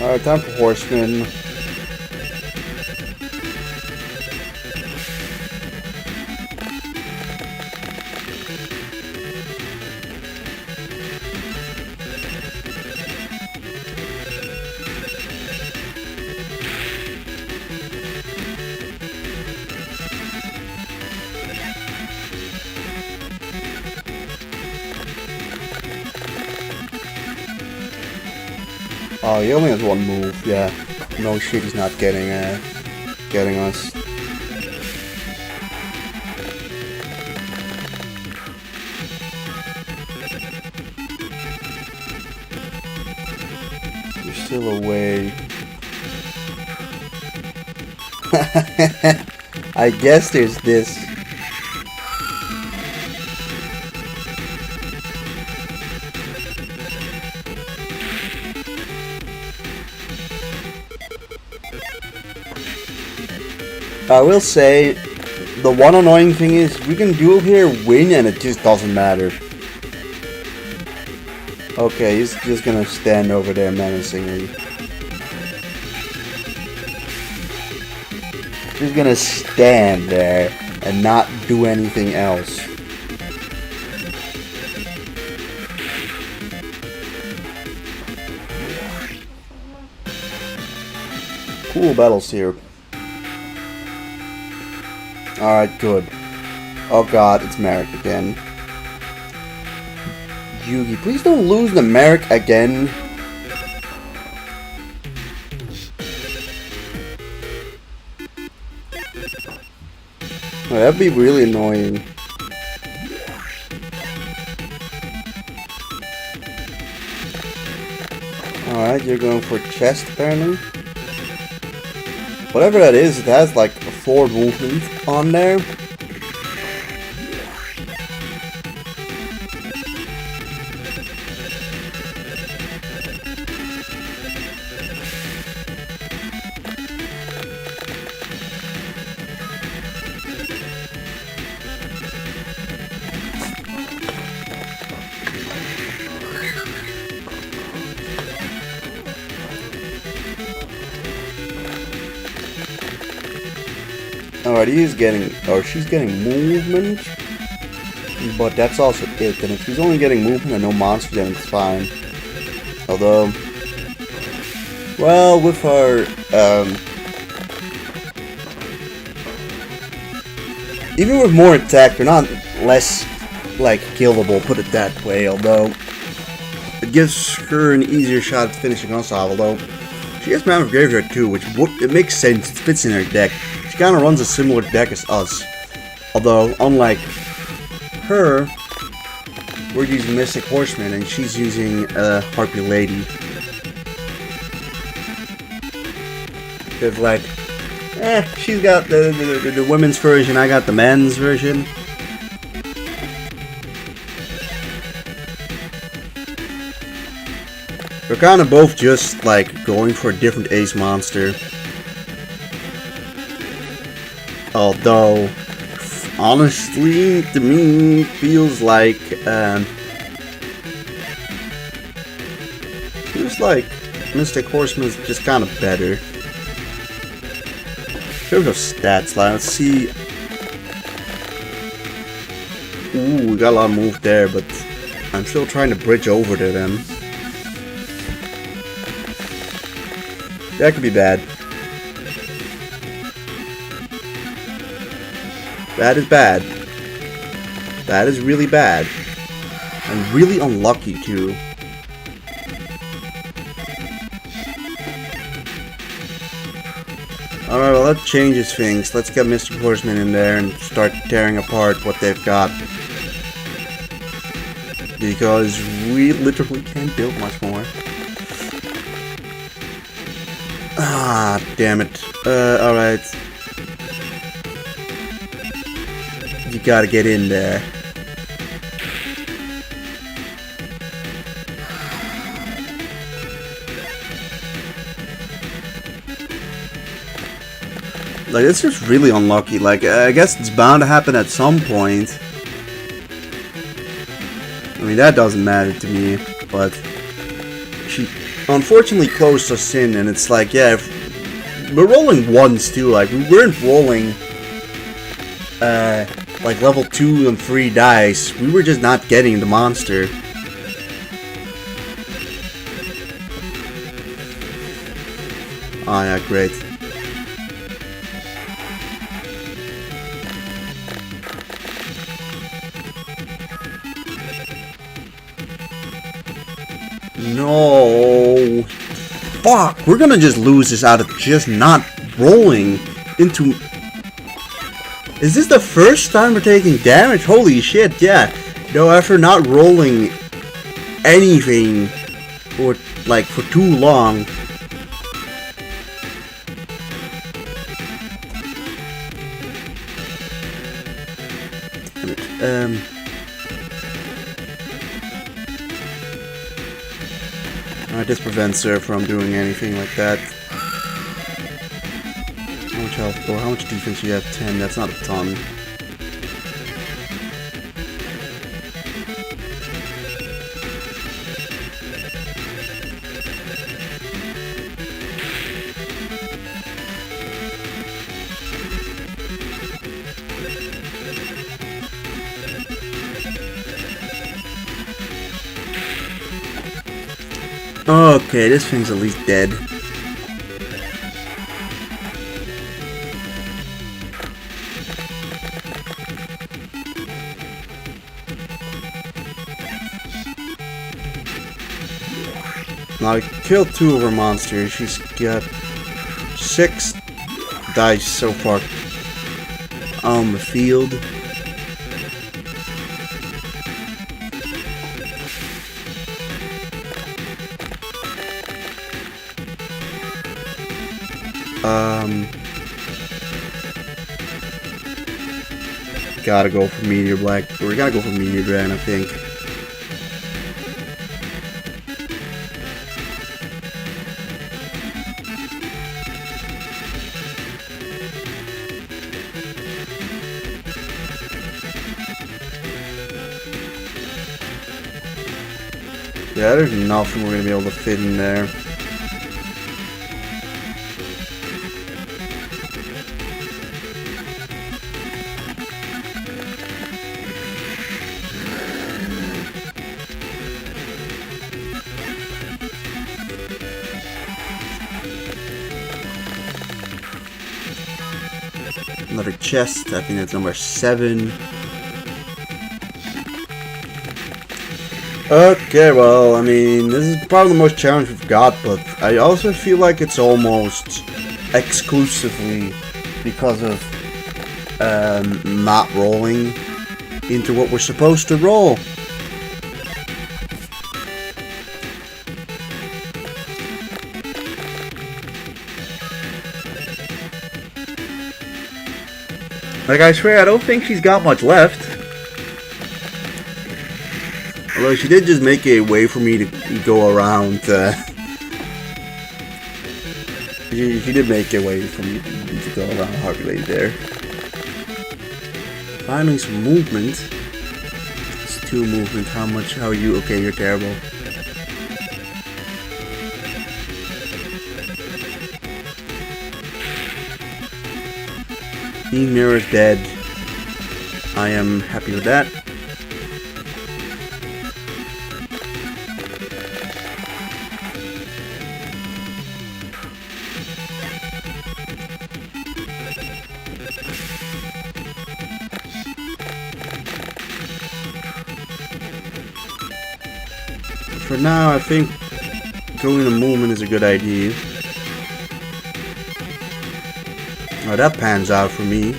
Alright, time for Horseman. Oh, he only has one move, yeah. No shit, he's not getting us. You're still away. I guess there's this. I will say, the one annoying thing is, we can duel here, win, and it just doesn't matter. Okay, he's just gonna stand over there menacingly. He's gonna stand there and not do anything else. Cool battles here. Alright, good. Oh god, it's Merrick again. Yugi, please don't lose the Merrick again. Oh, that'd be really annoying. Alright, you're going for chest apparently. Whatever that is, it has like 4 movements on there. Alright, he is getting, or she's getting movement, but that's also it. And if he's only getting movement and no monsters, then it's fine. Although, well, with our, even with more attack, they're not less, like, killable, put it that way. Although, it gives her an easier shot at finishing us off. Although, she has Mammoth Graveyard too, which it makes sense, it fits in her deck. She kind of runs a similar deck as us. Although, unlike her, we're using Mystic Horseman and she's using Harpy Lady. Because, like, she's got the women's version, I got the men's version. We're kind of both just, like, going for a different ace monster. Although, honestly, to me, feels like Mystic Horseman's just kind of better. In terms of stats, let's see. Ooh, we got a lot of move there, but I'm still trying to bridge over to them. That could be bad. That is bad. That is really bad. And really unlucky, too. Alright, well that changes things. Let's get Mr. Horseman in there and start tearing apart what they've got. Because we literally can't build much more. Ah, damn it. Alright. You gotta get in there. Like, it's just really unlucky. Like, I guess it's bound to happen at some point. I mean, that doesn't matter to me, but she unfortunately closed us in, and it's like, yeah, if we're rolling ones too. Like, we weren't rolling like level 2 and 3 dice. We were just not getting the monster. Oh yeah, great. No. Fuck, we're gonna just lose this out of just not rolling into... Is this the first time we're taking damage? Holy shit, yeah. No, after not rolling anything for, like, for too long. This prevents her from doing anything like that. How much health or how much defense you have? 10. That's not a ton. Okay, this thing's at least dead. Now I killed 2 of her monsters. She's got 6 dice so far on the field. Gotta go for Meteor Black. Or we gotta go for Meteor Dragon, I think. Yeah, there's nothing we're gonna be able to fit in there. Another chest, I think that's number 7. Okay, well, I mean, this is probably the most challenge we've got, but I also feel like it's almost exclusively because of not rolling into what we're supposed to roll. Like, I swear, I don't think she's got much left. Although she did just make a way for me to go around. She did make a way for me to go around Harvey Lane there. Finally, some movement. It's 2 movement. How much? How are you? Okay, you're terrible. Mirror is dead. I am happy with that. For now, I think going to movement is a good idea. Oh, that pans out for me.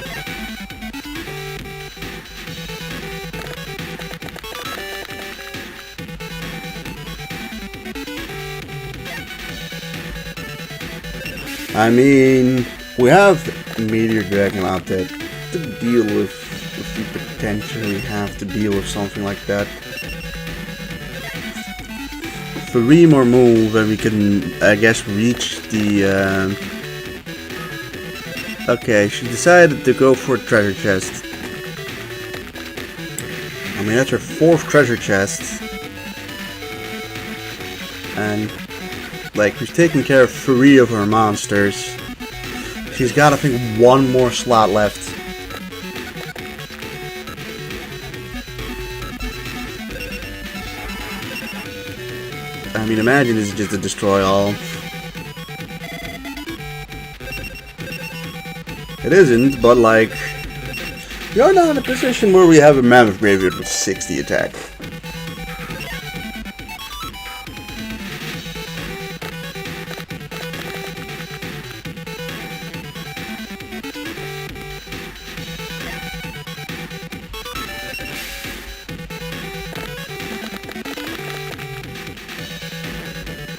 I mean, we have Meteor Dragon out there to deal with if we potentially have to deal with something like that. 3 more moves and we can, I guess, reach the Okay, she decided to go for a treasure chest. I mean, that's her 4th treasure chest. And, like, we've taken care of 3 of her monsters. She's got, I think, 1 more slot left. I mean, imagine this is just a destroy all. It isn't, but like, you're not in a position where we have a mammoth graveyard with 60 attack.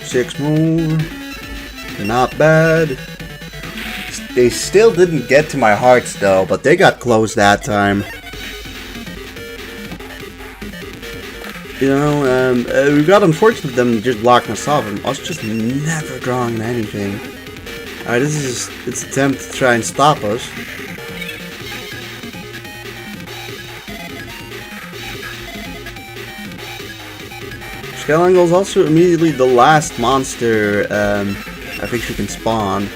Six more. Not bad. They still didn't get to my hearts though, but they got close that time. You know, we got unfortunate them just blocking us off and us just never drawing anything. Alright, this is its attempt to try and stop us. Skellangle is also immediately the last monster I think she can spawn.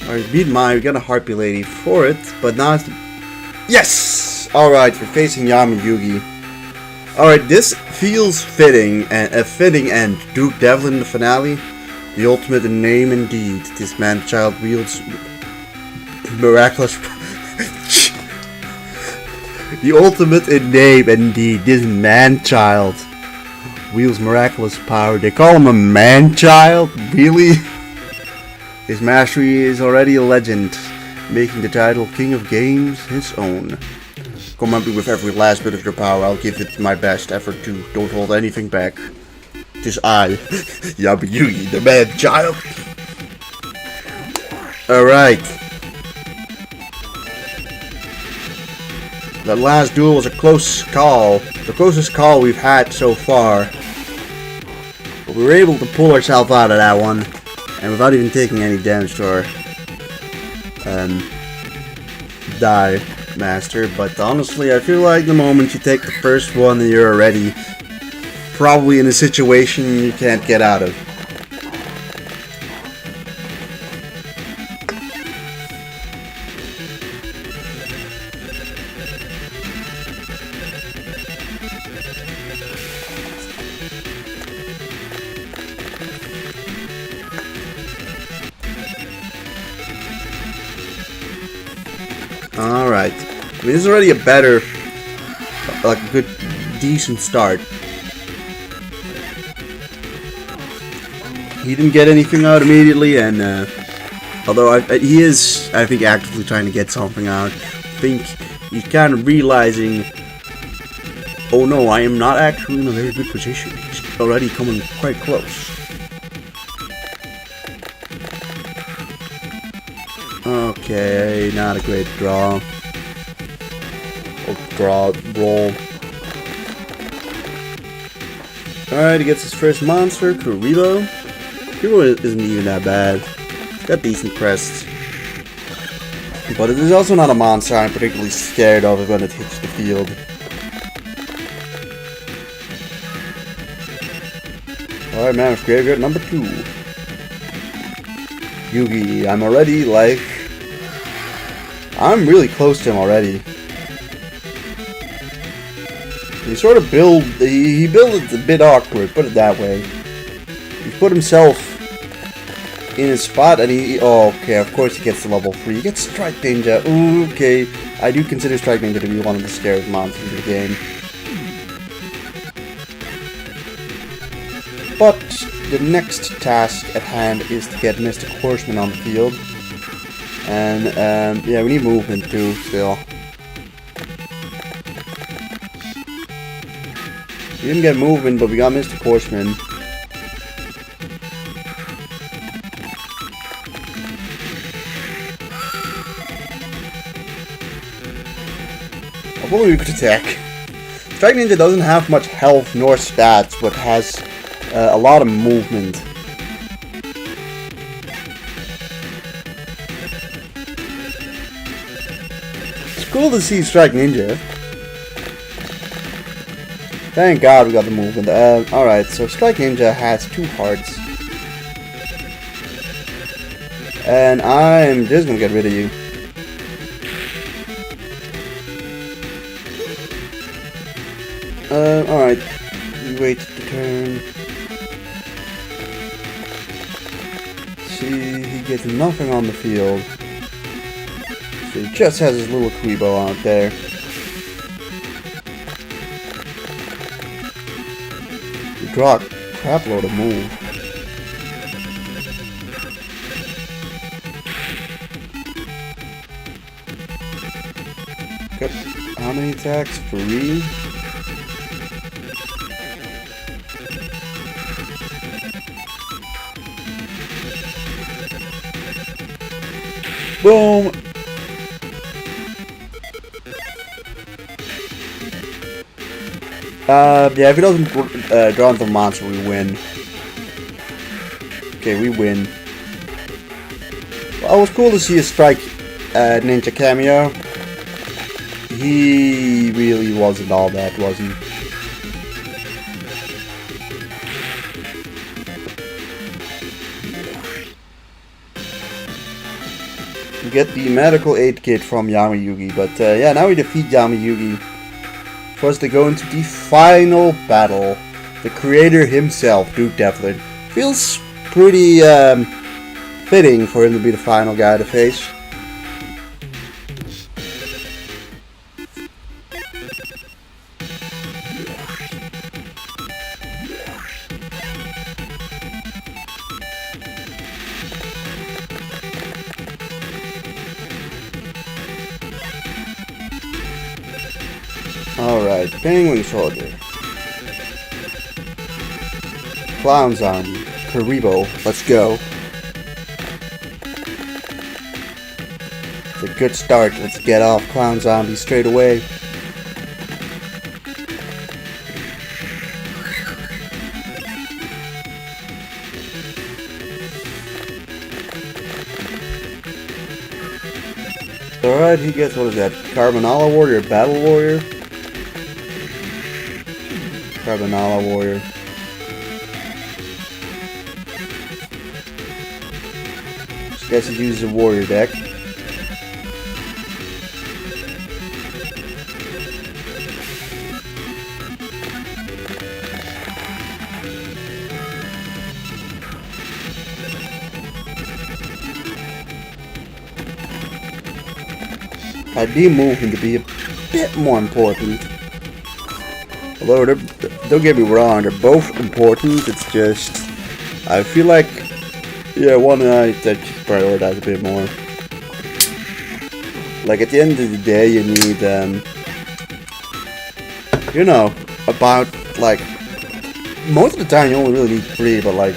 Alright, beat mine, we got a Harpy Lady for it, but now it's... Yes! Alright, we're facing Yami Yugi. Alright, this feels fitting, and a fitting end. Duke Devlin in the finale. The ultimate in name indeed. This man-child wields miraculous... The ultimate in name indeed. This man-child wields miraculous power. They call him a man-child? Really? His mastery is already a legend, making the title King of Games his own. Come at me with every last bit of your power, I'll give it my best effort too. Don't hold anything back. 'Tis I, Yami Yugi, the man-child. Alright. That last duel was a close call. The closest call we've had so far. But we were able to pull ourselves out of that one. And without even taking any damage to our die master. But honestly, I feel like the moment you take the first one, you're already probably in a situation you can't get out of. Alright. I mean, this is already a better, like a good, decent start. He didn't get anything out immediately, and although he is, I think, actively trying to get something out. I think he's kind of realizing, oh no, I am not actually in a very good position. He's already coming quite close. Okay, not a great draw. Or roll. Alright, he gets his first monster, Kuribo. Kuribo isn't even that bad. Got decent crests. But it is also not a monster I'm particularly scared of when it hits the field. Alright, Mammoth Graveyard number 2. Yugi, I'm already like... I'm really close to him already. He sort of he built it a bit awkward, put it that way. He put himself in his spot and oh, okay, of course he gets to level 3. He gets Strike Ninja. Ooh, okay. I do consider Strike Ninja to be one of the scariest monsters in the game. But the next task at hand is to get Mystic Horseman on the field. And, yeah, we need movement too, still. We didn't get movement, but we got Mystic Horseman. Hopefully we could attack. Strike Ninja doesn't have much health nor stats, but has a lot of movement. It's cool to see Strike Ninja. Thank God we got the movement. Alright, so Strike Ninja has 2 hearts. And I'm just gonna get rid of you. Alright. We wait the turn. See, he gets nothing on the field. So he just has his little Quibo out there. We draw a crap load of move. Okay. How many attacks? 3? Boom! Yeah, if he doesn't draw into the monster, we win. Okay, we win. Well, it was cool to see a Strike Ninja cameo. He really wasn't all that, was he? We get the medical aid kit from Yami-Yugi, but yeah, now we defeat Yami-Yugi. For us to go into the final battle. The creator himself, Duke Devlin. Feels pretty fitting for him to be the final guy to face. Alright, Penguin Soldier. Clown Zombie. Karibo, let's go. It's a good start. Let's get off Clown Zombie straight away. Alright, he gets, what is that? Carbonala Warrior, Battle Warrior? Carbonala Warrior. So guess he uses a warrior deck. ID movement to be a bit more important. Although, don't get me wrong, they're both important, it's just, I feel like, yeah, one I should prioritize a bit more. Like, at the end of the day, you need, you know, about, like, most of the time you only really need 3, but, like,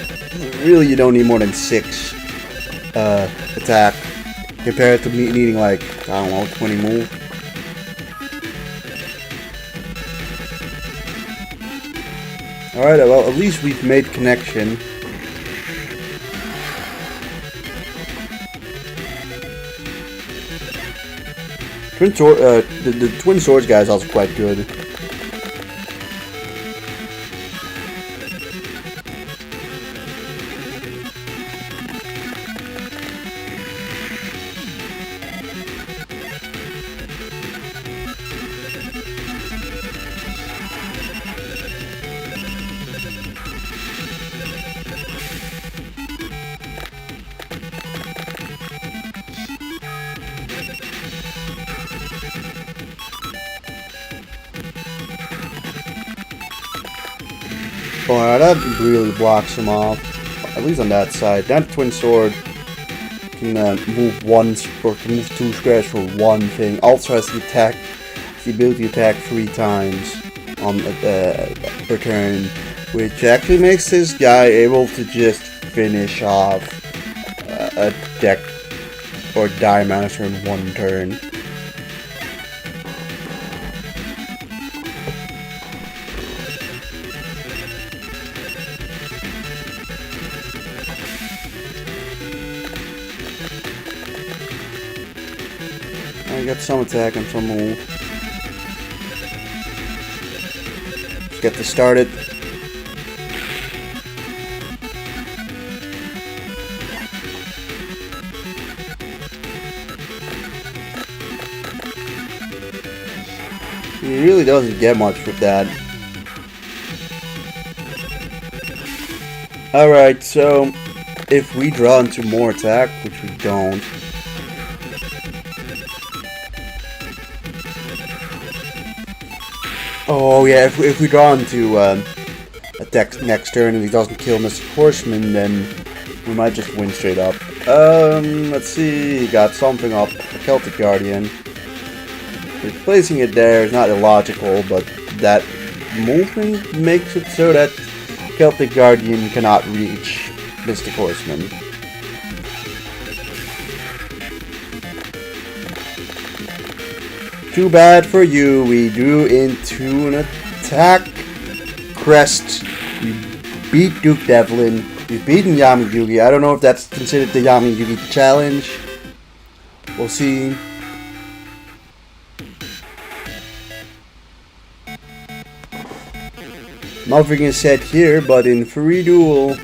really you don't need more than 6 attack, compared to me needing, like, I don't know, 20 move. Alright, well, at least we've made connection. The Twin Swords guy is also quite good. Alright, that really blocks him off. At least on that side. That Twin Sword can move once or can move 2 squares for one thing. Also has the ability to attack 3 times on per turn, which actually makes this guy able to just finish off a deck or die master in 1 turn. I got some attack and some move. Let's get this started. He really doesn't get much with that. Alright, so if we draw into more attack, which we don't. Oh yeah, if we draw into attack next turn and he doesn't kill Mr. Horseman, then we might just win straight up. Let's see, he got something up, a Celtic Guardian. Placing it there is not illogical, but that movement makes it so that Celtic Guardian cannot reach Mystic Horseman. Too bad for you, we drew into an attack crest. We beat Duke Devlin, we've beaten Yami Yugi. I don't know if that's considered the Yami Yugi challenge. We'll see. Nothing is said here, but in free duel,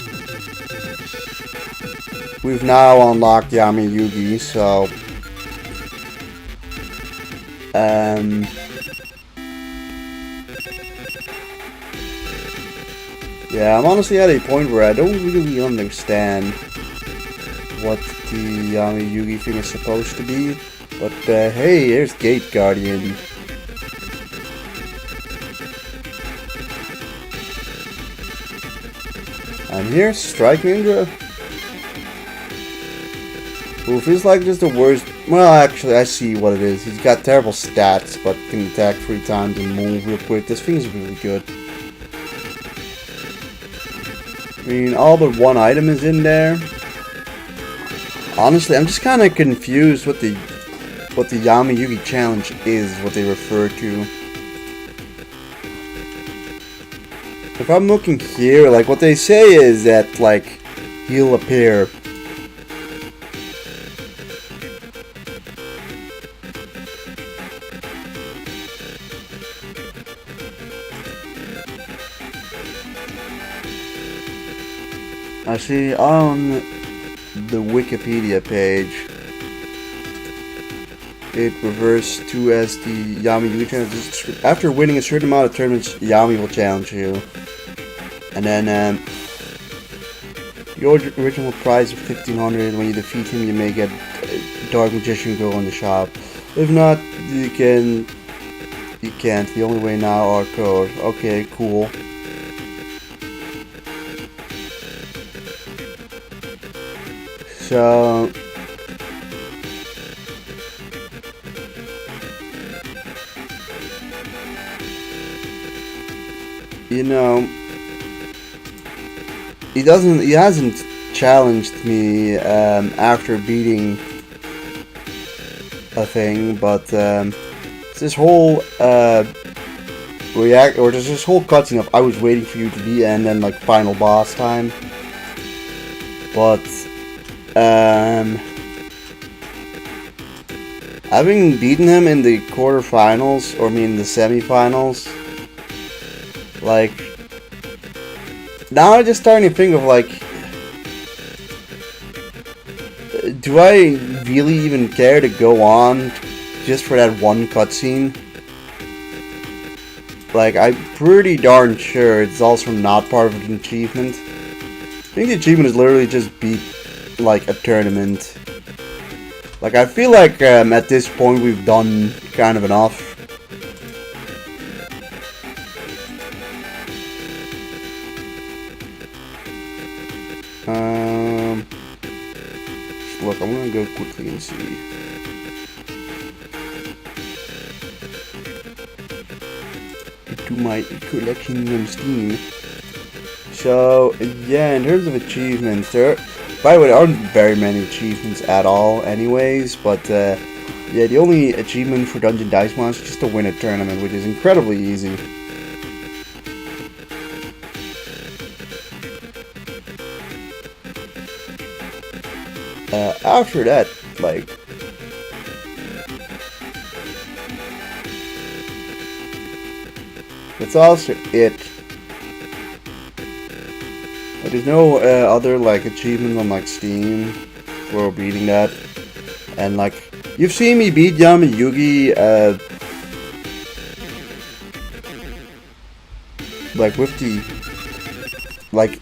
we've now unlocked Yami Yugi, so yeah, I'm honestly at a point where I don't really understand what the Yami Yugi thing is supposed to be, but hey, here's Gate Guardian. And here's Strike Ninja. Who feels like just the worst. Well, actually, I see what it is. He's got terrible stats, but can attack 3 times and move real quick. This thing's really good. I mean, all but one item is in there. Honestly, I'm just kind of confused what the Yami Yugi challenge is, what they refer to. If I'm looking here, like, what they say is that, like, he'll appear. I see on the Wikipedia page, it refers to as the Yami Yugi challenge. After winning a certain amount of tournaments, Yami will challenge you. And then, your original prize of 1500. When you defeat him, you may get Dark Magician Girl in the shop. If not, you can't. The only way now are code. Okay, cool. So, you know, he hasn't challenged me after beating a thing, but this whole there's this whole cutscene of I was waiting for you to be, and then like final boss time. But having beaten him in the quarterfinals, or I mean the semifinals, like, now I'm just starting to think of, like, do I really even care to go on just for that one cutscene? Like, I'm pretty darn sure it's also not part of an achievement. I think the achievement is literally just beat, like, a tournament. Like, I feel like at this point we've done kind of enough. Look, I'm gonna go quickly and see. To my collection on Steam. So, yeah, in terms of achievements, by the way, there aren't very many achievements at all anyways, but yeah, the only achievement for Dungeon Dice Monster is just to win a tournament, which is incredibly easy. After that, like, That's also it. But there's no other like achievement on like Steam for beating that. And like you've seen me beat Yami Yugi like with the like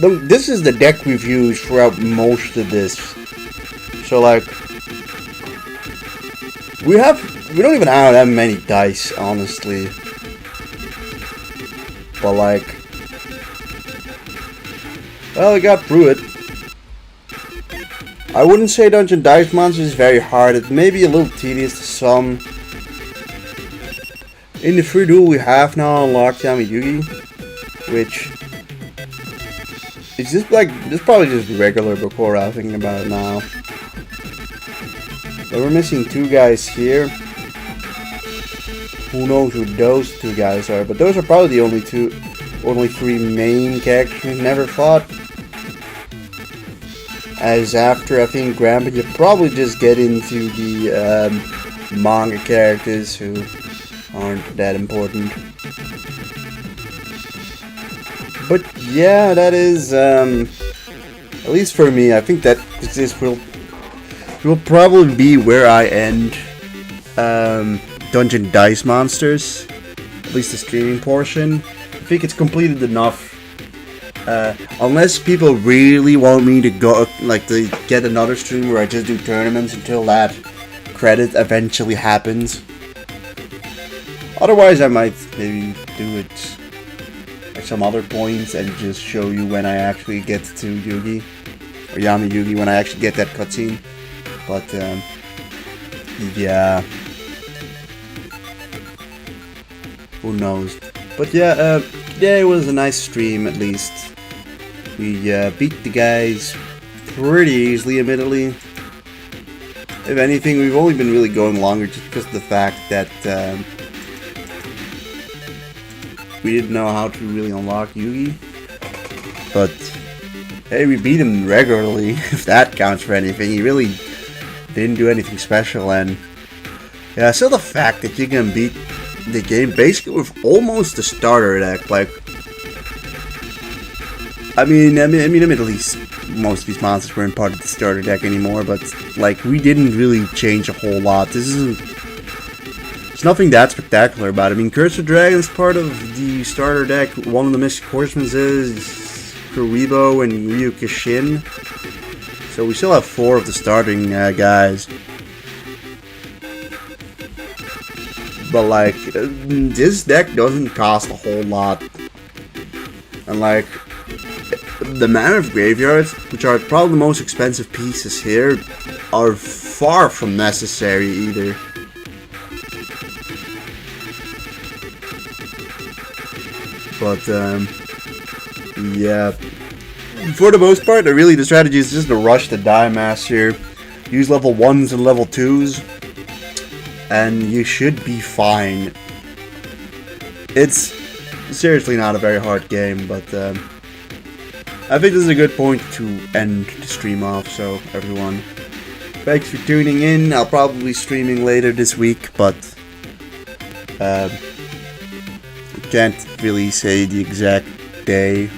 this is the deck we've used throughout most of this. So like we don't even have that many dice, honestly. But like, well, we got through it. I wouldn't say Dungeon Dice Monsters is very hard. It may be a little tedious to some. In the free duel we have now unlocked Yami Yugi, which is just like, this probably just regular before I'm thinking about it now. But we're missing 2 guys here. Who knows who those 2 guys are, but those are probably the only 3 main characters we've never fought. As after, I think, Grandpa, you probably just get into the manga characters who aren't that important. But yeah, that is, at least for me, I think that this will probably be where I end Dungeon Dice Monsters, at least the streaming portion. I think it's completed enough. Unless people really want me to go, like, to get another stream where I just do tournaments until that credit eventually happens. Otherwise, I might maybe do it at some other points and just show you when I actually get to Yugi, or Yami Yugi, when I actually get that cutscene. But yeah, who knows? But yeah, today was a nice stream at least. We beat the guys pretty easily, admittedly. If anything, we've only been really going longer just because of the fact that we didn't know how to really unlock Yugi. But hey, we beat him regularly, if that counts for anything. He really didn't do anything special, and yeah, so the fact that you can beat the game basically with almost the starter deck, like, I mean, at least most of these monsters weren't part of the starter deck anymore, but like, we didn't really change a whole lot. There's nothing that spectacular about it. I mean, Curse of Dragon is part of the starter deck. One of the Mystic Horsemen is Kuribo and Ryu Kishin. So we still have 4 of the starting guys. But like, this deck doesn't cost a whole lot. And like, the Mana of Graveyards, which are probably the most expensive pieces here, are far from necessary either. But yeah, for the most part, really the strategy is just to rush the Die Master, use level 1s and level 2s, and you should be fine. It's seriously not a very hard game, but I think this is a good point to end the stream off. So everyone, thanks for tuning in. I'll probably be streaming later this week, but can't really say the exact day.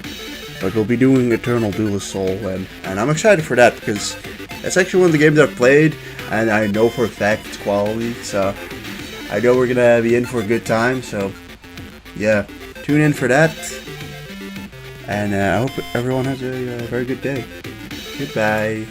But we'll be doing Eternal Duelist Soul, and I'm excited for that because it's actually one of the games I've played, and I know for a fact it's quality, so I know we're gonna be in for a good time. So yeah, tune in for that, and I hope everyone has a very good day. Goodbye.